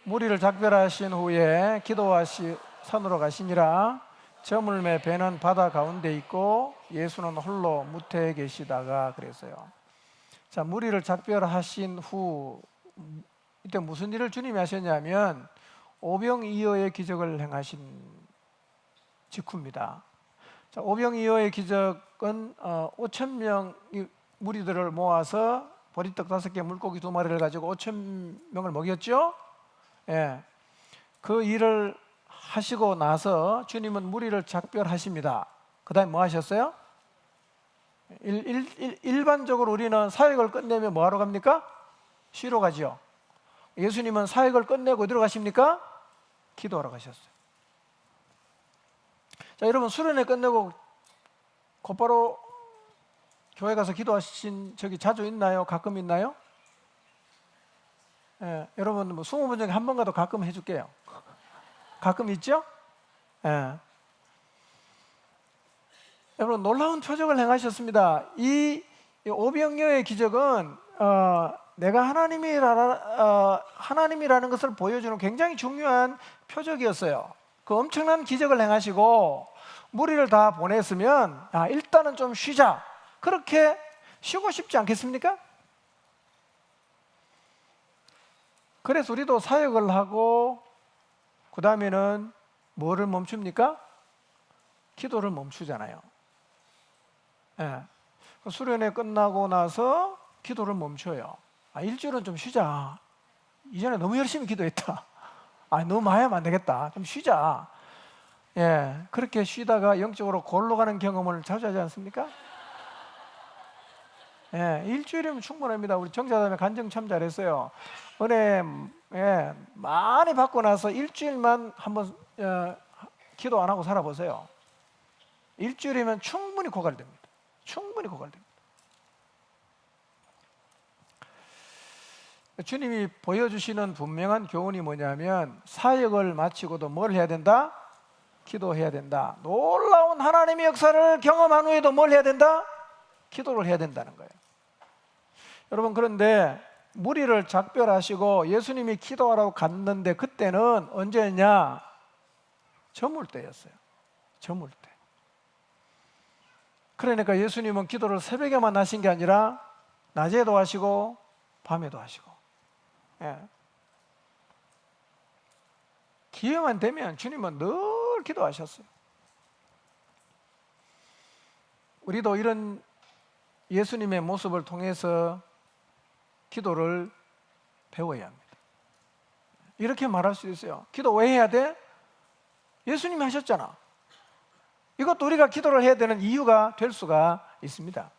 무리를 작별하신 후에 기도하시 산으로 가시니라. 저물매 배는 바다 가운데 있고 예수는 홀로 무태에 계시다가 그랬어요. 자, 무리를 작별하신 후 이때 무슨 일을 주님이 하셨냐면 오병이어의 기적을 행하신 직후입니다. 자, 오병이어의 기적은 5천 명이 무리들을 모아서 보리떡 5개, 물고기 2마리를 가지고 5천 명을 먹였죠. 예. 그 일을 하시고 나서 주님은 무리를 작별하십니다. 그 다음에 뭐 하셨어요? 일반적으로 우리는 사역을 끝내면 뭐 하러 갑니까? 쉬러 가죠. 예수님은 사역을 끝내고 어디로 가십니까? 기도하러 가셨어요. 자, 여러분 수련회 끝내고 곧바로 교회 가서 기도하신 적이 자주 있나요? 가끔 있나요? 예, 여러분 뭐 20번 중에 한 번 가도 가끔 해줄게요. 가끔 있죠? 예. 여러분 놀라운 표적을 행하셨습니다. 이 오병이어의 기적은 내가 하나님이라는 것을 보여주는 굉장히 중요한 표적이었어요. 그 엄청난 기적을 행하시고 무리를 다 보냈으면 일단은 좀 쉬자. 그렇게 쉬고 싶지 않겠습니까? 그래서 우리도 사역을 하고 그 다음에는 뭐를 멈춥니까? 기도를 멈추잖아요. 예. 수련회 끝나고 나서 기도를 멈춰요. 일주일은 좀 쉬자. 이전에 너무 열심히 기도했다. 너무 많이 하면 안 되겠다. 좀 쉬자. 예, 그렇게 쉬다가 영적으로 골로 가는 경험을 자주 하지 않습니까? 예, 일주일이면 충분합니다. 우리 정자담에 간증 참 잘했어요. 은혜 많이 받고 나서 일주일만 한번 기도 안 하고 살아보세요. 일주일이면 충분히 고갈됩니다. 충분히 고갈됩니다. 주님이 보여주시는 분명한 교훈이 뭐냐면 사역을 마치고도 뭘 해야 된다? 기도해야 된다. 놀라운 하나님의 역사를 경험한 후에도 뭘 해야 된다? 기도를 해야 된다는 거예요. 여러분, 그런데 무리를 작별하시고 예수님이 기도하라고 갔는데 그때는 언제였냐? 저물 때였어요. 저물 때. 그러니까 예수님은 기도를 새벽에만 하신 게 아니라 낮에도 하시고 밤에도 하시고, 예. 기회만 되면 주님은 늘 기도하셨어요. 우리도 이런 예수님의 모습을 통해서 기도를 배워야 합니다. 이렇게 말할 수 있어요. 기도 왜 해야 돼? 예수님이 하셨잖아. 이것도 우리가 기도를 해야 되는 이유가 될 수가 있습니다.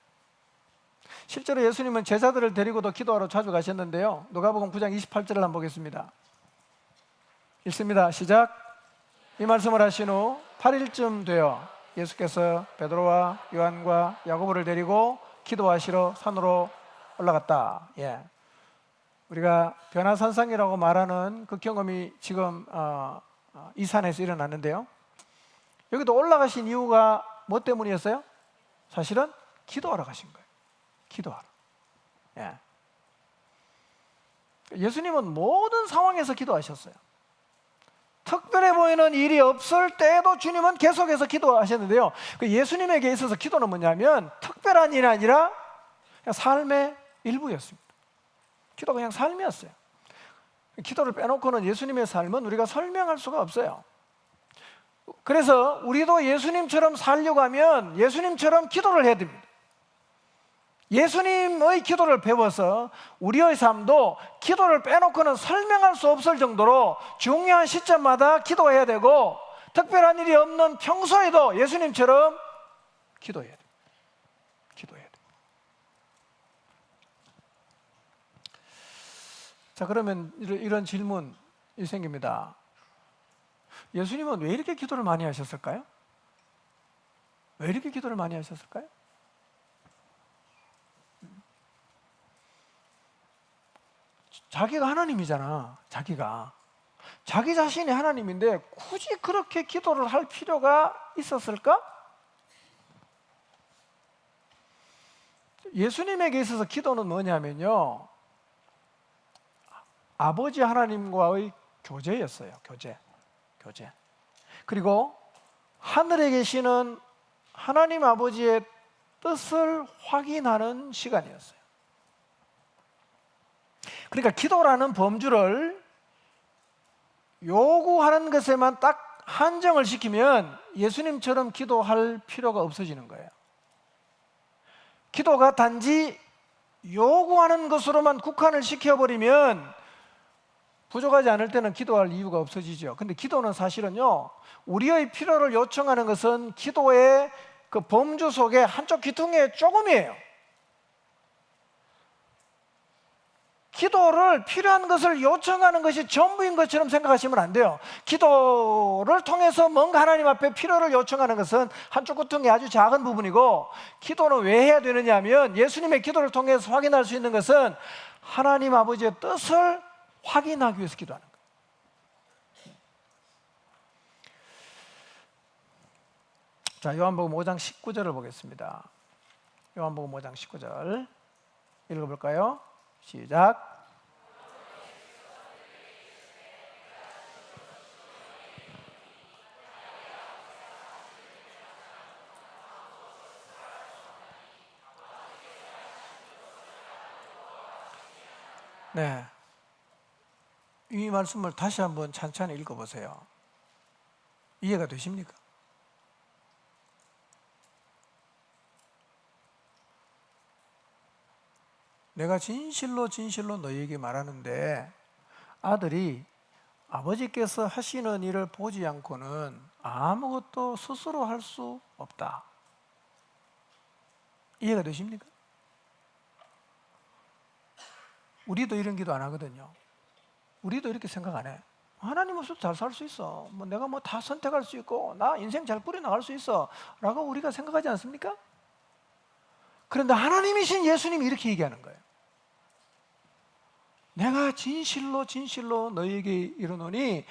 실제로 예수님은 제자들을 데리고도 기도하러 자주 가셨는데요. 누가복음 9장 28절을 한번 보겠습니다. 읽습니다. 시작. 이 말씀을 하신 후 8일쯤 되어 예수께서 베드로와 요한과 야고보를 데리고 기도하시러 산으로 올라갔다. 예. 우리가 변화산상이라고 말하는 그 경험이 지금 이 산에서 일어났는데요. 여기도 올라가신 이유가 뭐 때문이었어요? 사실은 기도하러 가신 거예요. 기도하러. 예. 예수님은 모든 상황에서 기도하셨어요. 특별해 보이는 일이 없을 때에도 주님은 계속해서 기도하셨는데요. 예수님에게 있어서 기도는 뭐냐면 특별한 일이 아니라 그냥 삶의 일부였습니다. 기도가 그냥 삶이었어요. 기도를 빼놓고는 예수님의 삶은 우리가 설명할 수가 없어요. 그래서 우리도 예수님처럼 살려고 하면 예수님처럼 기도를 해야 됩니다. 예수님의 기도를 배워서 우리의 삶도 기도를 빼놓고는 설명할 수 없을 정도로 중요한 시점마다 기도해야 되고, 특별한 일이 없는 평소에도 예수님처럼 기도해야 됩니다. 기도해야 됩니다. 자, 그러면 이런 질문이 생깁니다. 예수님은 왜 이렇게 기도를 많이 하셨을까요? 왜 이렇게 기도를 많이 하셨을까요? 자기가 하나님이잖아. 자기 자신이 하나님인데 굳이 그렇게 기도를 할 필요가 있었을까? 예수님에게 있어서 기도는 뭐냐면요, 아버지 하나님과의 교제였어요. 교제. 그리고 하늘에 계시는 하나님 아버지의 뜻을 확인하는 시간이었어요. 그러니까 기도라는 범주를 요구하는 것에만 딱 한정을 시키면 예수님처럼 기도할 필요가 없어지는 거예요. 기도가 단지 요구하는 것으로만 국한을 시켜버리면 부족하지 않을 때는 기도할 이유가 없어지죠. 근데 기도는 사실은요, 우리의 필요를 요청하는 것은 기도의 그 범주 속에 한쪽 귀퉁이에 조금이에요. 기도를 필요한 것을 요청하는 것이 전부인 것처럼 생각하시면 안 돼요. 기도를 통해서 뭔가 하나님 앞에 필요를 요청하는 것은 한쪽 귀퉁이 아주 작은 부분이고, 기도는 왜 해야 되느냐 하면 예수님의 기도를 통해서 확인할 수 있는 것은 하나님 아버지의 뜻을 확인하기 위해서 기도하는 거예요. 자, 요한복음 5장 19절을 보겠습니다. 요한복음 5장 19절 읽어볼까요? 시작. 네, 이 말씀을 다시 한번 찬찬히 읽어보세요. 이해가 되십니까? 내가 진실로 진실로 너희에게 말하는데 아들이 아버지께서 하시는 일을 보지 않고는 아무것도 스스로 할 수 없다. 이해가 되십니까? 우리도 이런 기도 안 하거든요. 우리도 이렇게 생각 안 해. 하나님 없어도 잘 살 수 있어. 뭐 내가 뭐 다 선택할 수 있고 나 인생 잘 꾸려나갈 수 있어 라고 우리가 생각하지 않습니까? 그런데 하나님이신 예수님이 이렇게 얘기하는 거예요. 내가 진실로 진실로 너희에게 이르노니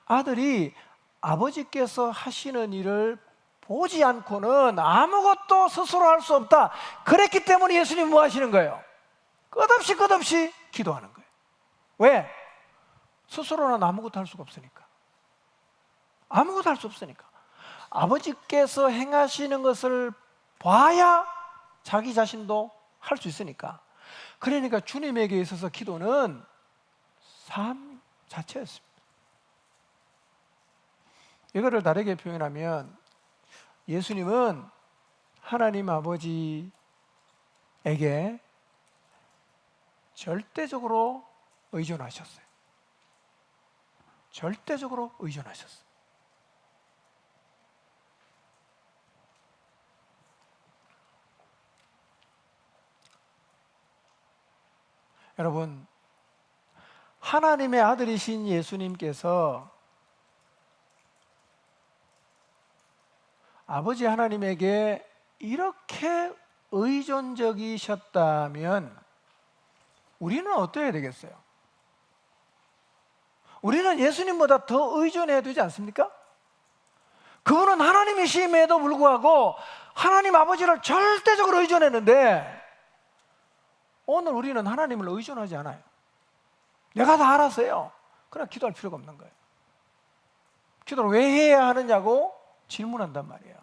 아들이 아버지께서 하시는 일을 보지 않고는 아무것도 스스로 할 수 없다. 그랬기 때문에 예수님은 뭐 하시는 거예요? 끝없이 기도하는 거예요. 왜? 스스로는 아무것도 할 수가 없으니까. 아무것도 할 수 없으니까. 아버지께서 행하시는 것을 봐야 자기 자신도 할 수 있으니까. 그러니까 주님에게 있어서 기도는 삶 자체였습니다. 이거를 다르게 표현하면 예수님은 하나님 아버지에게 절대적으로 의존하셨어요. 절대적으로 의존하셨어요. 여러분, 하나님의 아들이신 예수님께서 아버지 하나님에게 이렇게 의존적이셨다면 우리는 어떠해야 되겠어요? 우리는 예수님보다 더 의존해야 되지 않습니까? 그분은 하나님이심에도 불구하고 하나님 아버지를 절대적으로 의존했는데 오늘 우리는 하나님을 의존하지 않아요. 내가 다 알아서 해요. 그냥 기도할 필요가 없는 거예요. 기도를 왜 해야 하느냐고 질문한단 말이에요.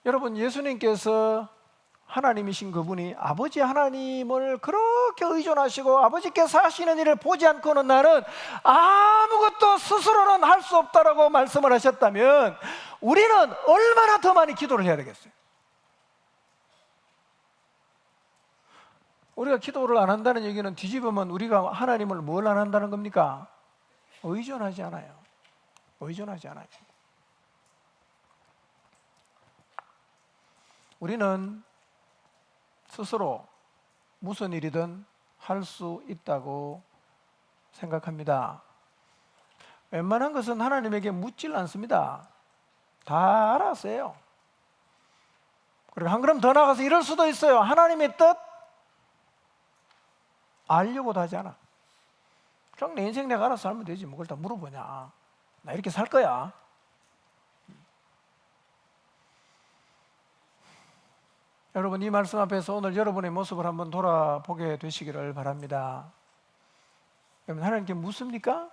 여러분, 예수님께서 하나님이신 그분이 아버지 하나님을 그렇게 의존하시고 아버지께서 하시는 일을 보지 않고는 나는 아무것도 스스로는 할 수 없다라고 말씀을 하셨다면 우리는 얼마나 더 많이 기도를 해야 되겠어요? 우리가 기도를 안 한다는 얘기는 뒤집으면 우리가 하나님을 뭘 안 한다는 겁니까? 의존하지 않아요. 의존하지 않아요. 우리는 스스로 무슨 일이든 할 수 있다고 생각합니다. 웬만한 것은 하나님에게 묻질 않습니다. 다 알아서 해요. 그리고 한 걸음 더 나가서 이럴 수도 있어요. 하나님의 뜻 알려고도 하지 않아. 그냥 내 인생 내가 알아서 살면 되지. 뭐 그걸 다 물어보냐. 나 이렇게 살 거야. 여러분, 이 말씀 앞에서 오늘 여러분의 모습을 한번 돌아보게 되시기를 바랍니다. 여러분, 하나님께 묻습니까?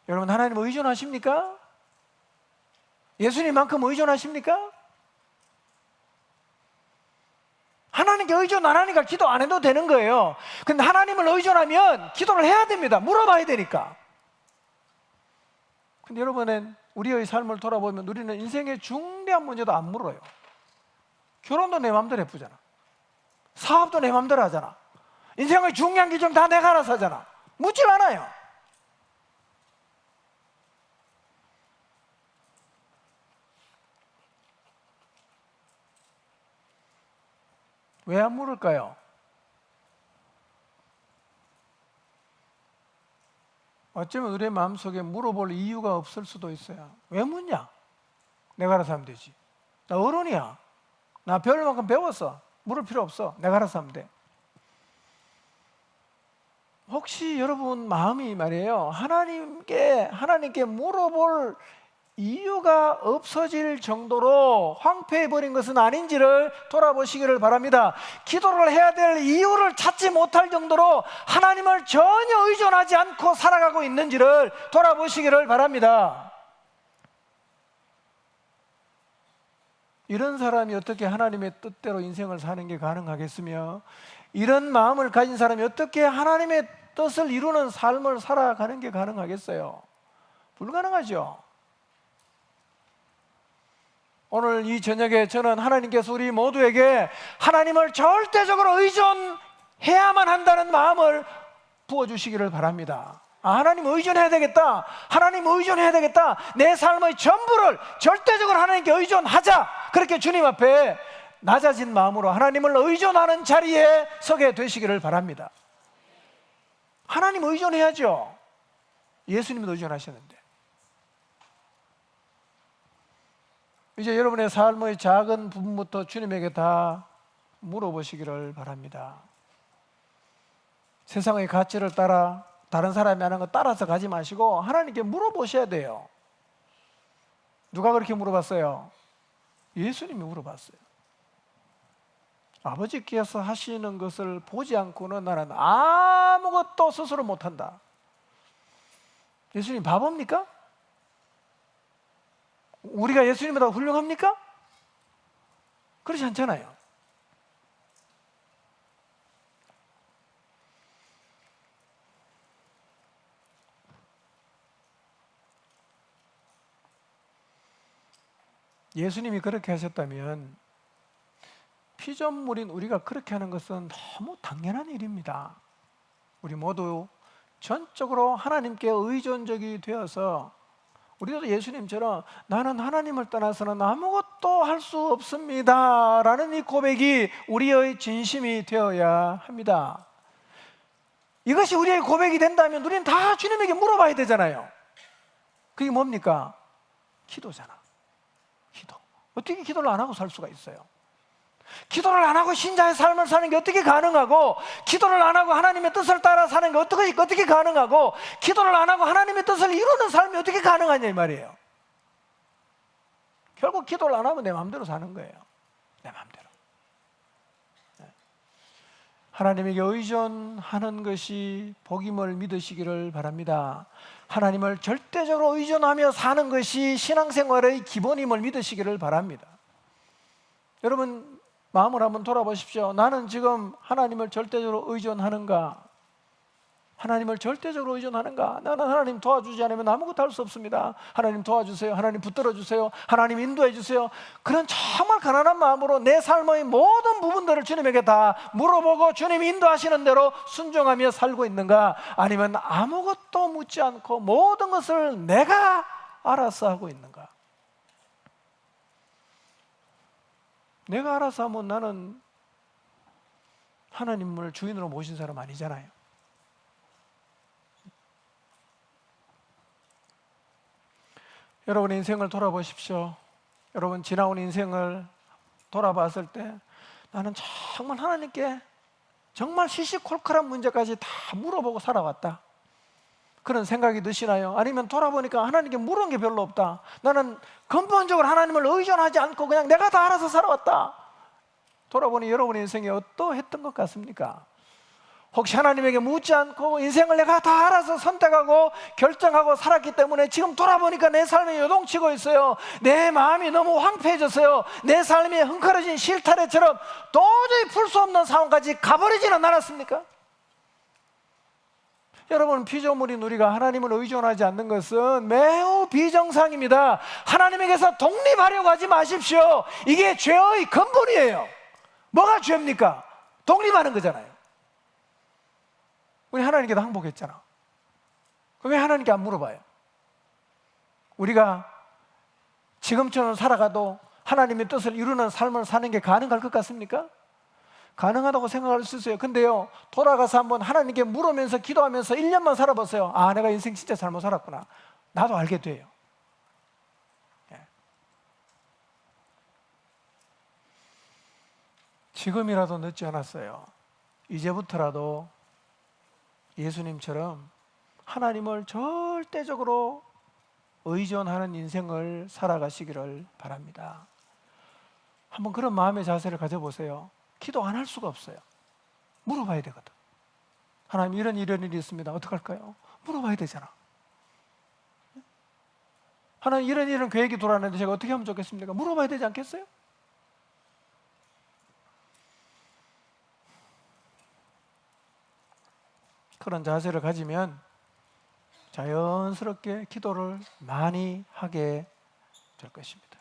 여러분, 하나님 의존하십니까? 예수님만큼 의존하십니까? 하나님께 의존 안 하니까 기도 안 해도 되는 거예요. 근데 하나님을 의존하면 기도를 해야 됩니다. 물어봐야 되니까. 근데 여러분은 우리의 삶을 돌아보면 우리는 인생의 중대한 문제도 안 물어요. 결혼도 내 마음대로 해쁘잖아. 사업도 내 마음대로 하잖아. 인생의 중요한 기준 다 내가 알아서 하잖아. 묻질 않아요. 왜 안 물을까요? 어쩌면 우리의 마음속에 물어볼 이유가 없을 수도 있어요. 왜 묻냐? 내가 알아서 하면 되지. 나 어른이야. 나 배울 만큼 배웠어. 물을 필요 없어. 내가 알아서 하면 돼. 혹시 여러분 마음이 말이에요, 하나님께 물어볼 이유가 없어질 정도로 황폐해버린 것은 아닌지를 돌아보시기를 바랍니다. 기도를 해야 될 이유를 찾지 못할 정도로 하나님을 전혀 의존하지 않고 살아가고 있는지를 돌아보시기를 바랍니다. 이런 사람이 어떻게 하나님의 뜻대로 인생을 사는 게 가능하겠으며, 이런 마음을 가진 사람이 어떻게 하나님의 뜻을 이루는 삶을 살아가는 게 가능하겠어요? 불가능하죠. 오늘 이 저녁에 저는 하나님께서 우리 모두에게 하나님을 절대적으로 의존해야만 한다는 마음을 부어주시기를 바랍니다. 하나님 의존해야 되겠다, 하나님 의존해야 되겠다, 내 삶의 전부를 절대적으로 하나님께 의존하자, 그렇게 주님 앞에 낮아진 마음으로 하나님을 의존하는 자리에 서게 되시기를 바랍니다. 하나님 의존해야죠. 예수님도 의존하셨는데. 이제 여러분의 삶의 작은 부분부터 주님에게 다 물어보시기를 바랍니다. 세상의 가치를 따라 다른 사람이 하는 거 따라서 가지 마시고 하나님께 물어보셔야 돼요. 누가 그렇게 물어봤어요? 예수님이 물어봤어요. 아버지께서 하시는 것을 보지 않고는 나는 아무것도 스스로 못한다. 예수님 바보입니까? 우리가 예수님보다 훌륭합니까? 그렇지 않잖아요. 예수님이 그렇게 하셨다면 피조물인 우리가 그렇게 하는 것은 너무 당연한 일입니다. 우리 모두 전적으로 하나님께 의존적이 되어서 우리도 예수님처럼 나는 하나님을 떠나서는 아무것도 할 수 없습니다 라는 이 고백이 우리의 진심이 되어야 합니다. 이것이 우리의 고백이 된다면 우리는 다 주님에게 물어봐야 되잖아요. 그게 뭡니까? 기도잖아. 기도. 어떻게 기도를 안 하고 살 수가 있어요? 기도를 안 하고 신자의 삶을 사는 게 어떻게 가능하고, 기도를 안 하고 하나님의 뜻을 따라 사는 게 어떻게 가능하고, 기도를 안 하고 하나님의 뜻을 이루는 삶이 어떻게 가능하냐 이 말이에요. 결국 기도를 안 하면 내 마음대로 사는 거예요. 내 마음대로. 하나님에게 의존하는 것이 복임을 믿으시기를 바랍니다. 하나님을 절대적으로 의존하며 사는 것이 신앙생활의 기본임을 믿으시기를 바랍니다. 여러분 마음을 한번 돌아보십시오. 나는 지금 하나님을 절대적으로 의존하는가? 하나님을 절대적으로 의존하는가? 나는 하나님 도와주지 않으면 아무것도 할 수 없습니다. 하나님 도와주세요. 하나님 붙들어 주세요. 하나님 인도해 주세요. 그런 정말 가난한 마음으로 내 삶의 모든 부분들을 주님에게 다 물어보고 주님이 인도하시는 대로 순종하며 살고 있는가? 아니면 아무것도 묻지 않고 모든 것을 내가 알아서 하고 있는가? 내가 알아서 하면 나는 하나님을 주인으로 모신 사람 아니잖아요. 여러분의 인생을 돌아보십시오. 여러분 지나온 인생을 돌아봤을 때 나는 정말 하나님께 정말 시시콜콜한 문제까지 다 물어보고 살아왔다, 그런 생각이 드시나요? 아니면 돌아보니까 하나님께 물은 게 별로 없다, 나는 근본적으로 하나님을 의존하지 않고 그냥 내가 다 알아서 살아왔다. 돌아보니 여러분의 인생이 어떠했던 것 같습니까? 혹시 하나님에게 묻지 않고 인생을 내가 다 알아서 선택하고 결정하고 살았기 때문에 지금 돌아보니까 내 삶이 요동치고 있어요. 내 마음이 너무 황폐해졌어요. 내 삶이 흥커러진 실타래처럼 도저히 풀 수 없는 상황까지 가버리지는 않았습니까? 여러분 피조물인 우리가 하나님을 의존하지 않는 것은 매우 비정상입니다. 하나님에게서 독립하려고 하지 마십시오. 이게 죄의 근본이에요. 뭐가 죄입니까? 독립하는 거잖아요. 우리 하나님께 다 항복했잖아. 그럼 왜 하나님께 안 물어봐요? 우리가 지금처럼 살아가도 하나님의 뜻을 이루는 삶을 사는 게 가능할 것 같습니까? 가능하다고 생각할 수 있어요. 근데요, 돌아가서 한번 하나님께 물으면서 기도하면서 1년만 살아보세요. 아, 내가 인생 진짜 잘못 살았구나. 나도 알게 돼요. 지금이라도 늦지 않았어요. 이제부터라도 예수님처럼 하나님을 절대적으로 의존하는 인생을 살아가시기를 바랍니다. 한번 그런 마음의 자세를 가져보세요. 기도 안 할 수가 없어요. 물어봐야 되거든. 하나님 이런 일이 있습니다. 어떡할까요? 물어봐야 되잖아. 하나님 이런 계획이 돌아왔는데 제가 어떻게 하면 좋겠습니까? 물어봐야 되지 않겠어요? 그런 자세를 가지면 자연스럽게 기도를 많이 하게 될 것입니다.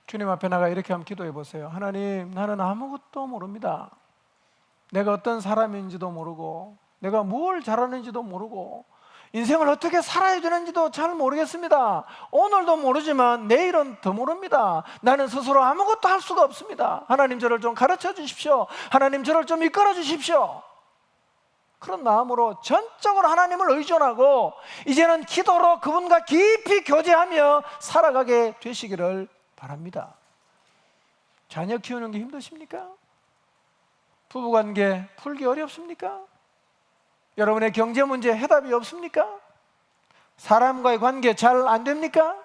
주님 앞에 나가 이렇게 한번 기도해 보세요. 하나님, 나는 아무것도 모릅니다. 내가 어떤 사람인지도 모르고 내가 뭘 잘하는지도 모르고 인생을 어떻게 살아야 되는지도 잘 모르겠습니다. 오늘도 모르지만 내일은 더 모릅니다. 나는 스스로 아무것도 할 수가 없습니다. 하나님, 저를 좀 가르쳐 주십시오. 하나님, 저를 좀 이끌어 주십시오. 그런 마음으로 전적으로 하나님을 의존하고 이제는 기도로 그분과 깊이 교제하며 살아가게 되시기를 바랍니다. 자녀 키우는 게 힘드십니까? 부부관계 풀기 어렵습니까? 여러분의 경제 문제 해답이 없습니까? 사람과의 관계 잘 안 됩니까?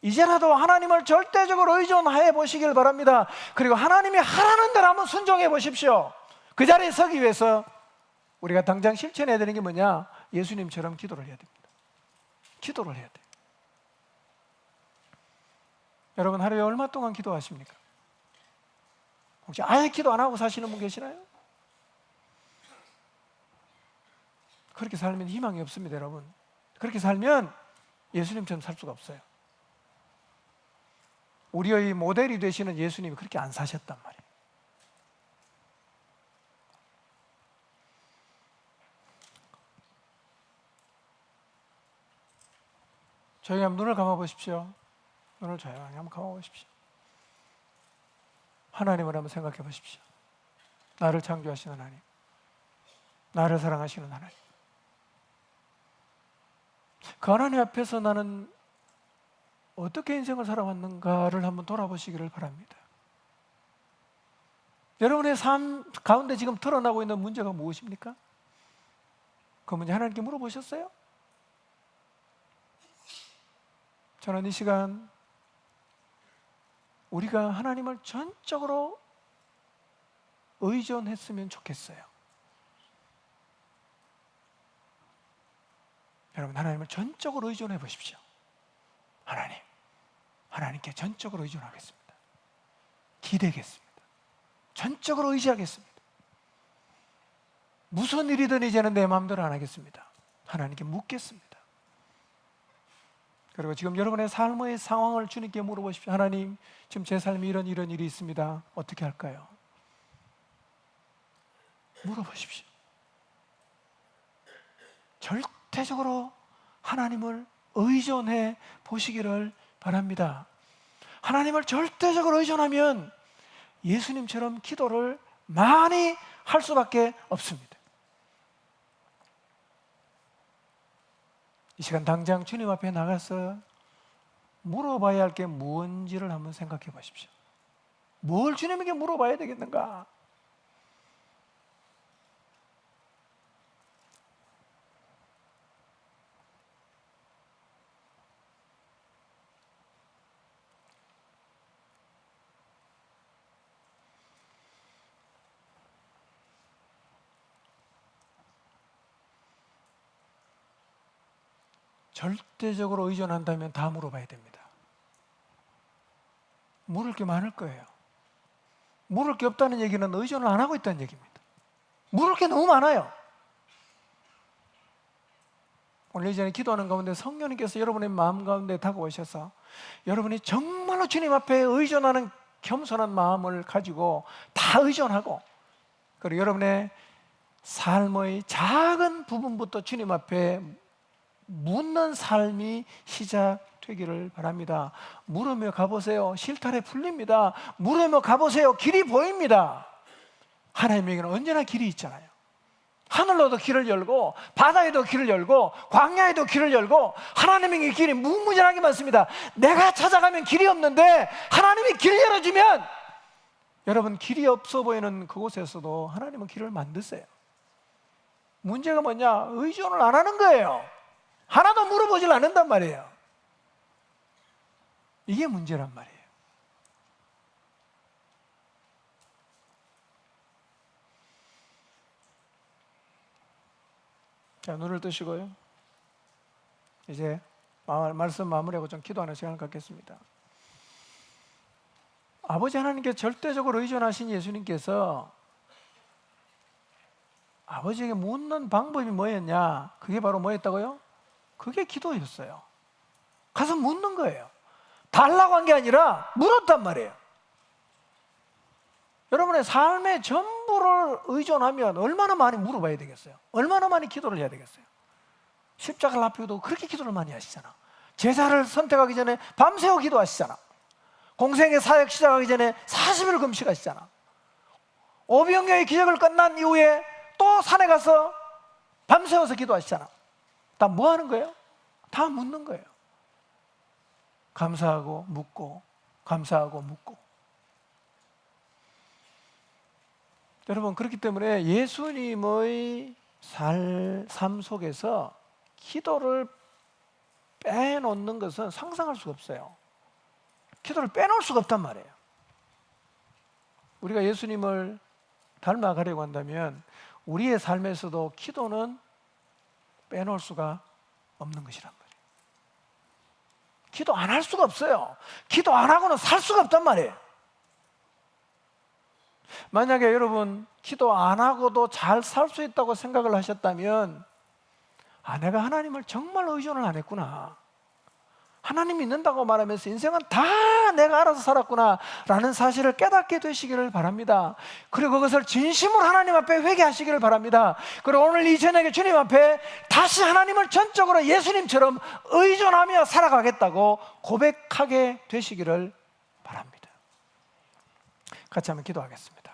이제라도 하나님을 절대적으로 의존해 보시길 바랍니다. 그리고 하나님이 하라는 대로 한번 순종해 보십시오. 그 자리에 서기 위해서 우리가 당장 실천해야 되는 게 뭐냐? 예수님처럼 기도를 해야 됩니다. 기도를 해야 돼요. 여러분, 하루에 얼마 동안 기도하십니까? 혹시 아예 기도 안 하고 사시는 분 계시나요? 그렇게 살면 희망이 없습니다, 여러분. 그렇게 살면 예수님처럼 살 수가 없어요. 우리의 모델이 되시는 예수님이 그렇게 안 사셨단 말이에요. 저희 한번 눈을 감아 보십시오. 눈을 조용히 한번 감아 보십시오. 하나님을 한번 생각해 보십시오. 나를 창조하시는 하나님, 나를 사랑하시는 하나님. 그 하나님 앞에서 나는 어떻게 인생을 살아왔는가를 한번 돌아보시기를 바랍니다. 여러분의 삶 가운데 지금 드러나고 있는 문제가 무엇입니까? 그 문제 하나님께 물어보셨어요? 저는 이 시간 우리가 하나님을 전적으로 의존했으면 좋겠어요. 여러분, 하나님을 전적으로 의존해 보십시오. 하나님께 전적으로 의존하겠습니다. 기대겠습니다. 전적으로 의지하겠습니다. 무슨 일이든 이제는 내 마음대로 안 하겠습니다. 하나님께 묻겠습니다. 그리고 지금 여러분의 삶의 상황을 주님께 물어보십시오. 하나님, 지금 제 삶에 이런 일이 있습니다. 어떻게 할까요? 물어보십시오. 절대적으로 하나님을 의존해 보시기를 바랍니다. 하나님을 절대적으로 의존하면 예수님처럼 기도를 많이 할 수밖에 없습니다. 이 시간 당장 주님 앞에 나가서 물어봐야 할 게 무엇인지를 한번 생각해 보십시오. 뭘 주님에게 물어봐야 되겠는가? 절대적으로 의존한다면 다 물어봐야 됩니다. 물을 게 많을 거예요. 물을 게 없다는 얘기는 의존을 안 하고 있다는 얘기입니다. 물을 게 너무 많아요. 오늘 이전에 기도하는 가운데 성령님께서 여러분의 마음 가운데 다가오셔서 여러분이 정말로 주님 앞에 의존하는 겸손한 마음을 가지고 다 의존하고, 그리고 여러분의 삶의 작은 부분부터 주님 앞에 묻는 삶이 시작되기를 바랍니다. 물으며 가보세요. 실타래 풀립니다. 물으며 가보세요. 길이 보입니다. 하나님에게는 언제나 길이 있잖아요. 하늘로도 길을 열고 바다에도 길을 열고 광야에도 길을 열고 하나님에게 길이 무궁무진하게 많습니다. 내가 찾아가면 길이 없는데 하나님이 길 열어주면, 여러분, 길이 없어 보이는 그곳에서도 하나님은 길을 만드세요. 문제가 뭐냐? 의존을 안 하는 거예요. 하나도 물어보질 않는단 말이에요. 이게 문제란 말이에요. 자, 눈을 뜨시고요. 이제 말씀 마무리하고 좀 기도하는 시간을 갖겠습니다. 아버지 하나님께 절대적으로 의존하신 예수님께서 아버지에게 묻는 방법이 뭐였냐? 그게 바로 뭐였다고요? 그게 기도였어요. 가서 묻는 거예요. 달라고 한 게 아니라 물었단 말이에요. 여러분의 삶의 전부를 의존하면 얼마나 많이 물어봐야 되겠어요? 얼마나 많이 기도를 해야 되겠어요? 십자가를 앞에도 그렇게 기도를 많이 하시잖아. 제자를 선택하기 전에 밤새워 기도하시잖아. 공생의 사역 시작하기 전에 40일 금식하시잖아. 오병이어의 기적을 끝난 이후에 또 산에 가서 밤새워서 기도하시잖아. 다 뭐 하는 거예요? 다 묻는 거예요. 감사하고 묻고 감사하고 묻고. 여러분, 그렇기 때문에 예수님의 삶 속에서 기도를 빼놓는 것은 상상할 수가 없어요. 기도를 빼놓을 수가 없단 말이에요. 우리가 예수님을 닮아가려고 한다면 우리의 삶에서도 기도는 빼놓을 수가 없는 것이란 말이에요. 기도 안 할 수가 없어요. 기도 안 하고는 살 수가 없단 말이에요. 만약에 여러분 기도 안 하고도 잘 살 수 있다고 생각을 하셨다면 내가 하나님을 정말 의존을 안 했구나, 하나님 믿는다고 말하면서 인생은 다 내가 알아서 살았구나 라는 사실을 깨닫게 되시기를 바랍니다. 그리고 그것을 진심으로 하나님 앞에 회개하시기를 바랍니다. 그리고 오늘 이 저녁에 주님 앞에 다시 하나님을 전적으로 예수님처럼 의존하며 살아가겠다고 고백하게 되시기를 바랍니다. 같이 한번 기도하겠습니다.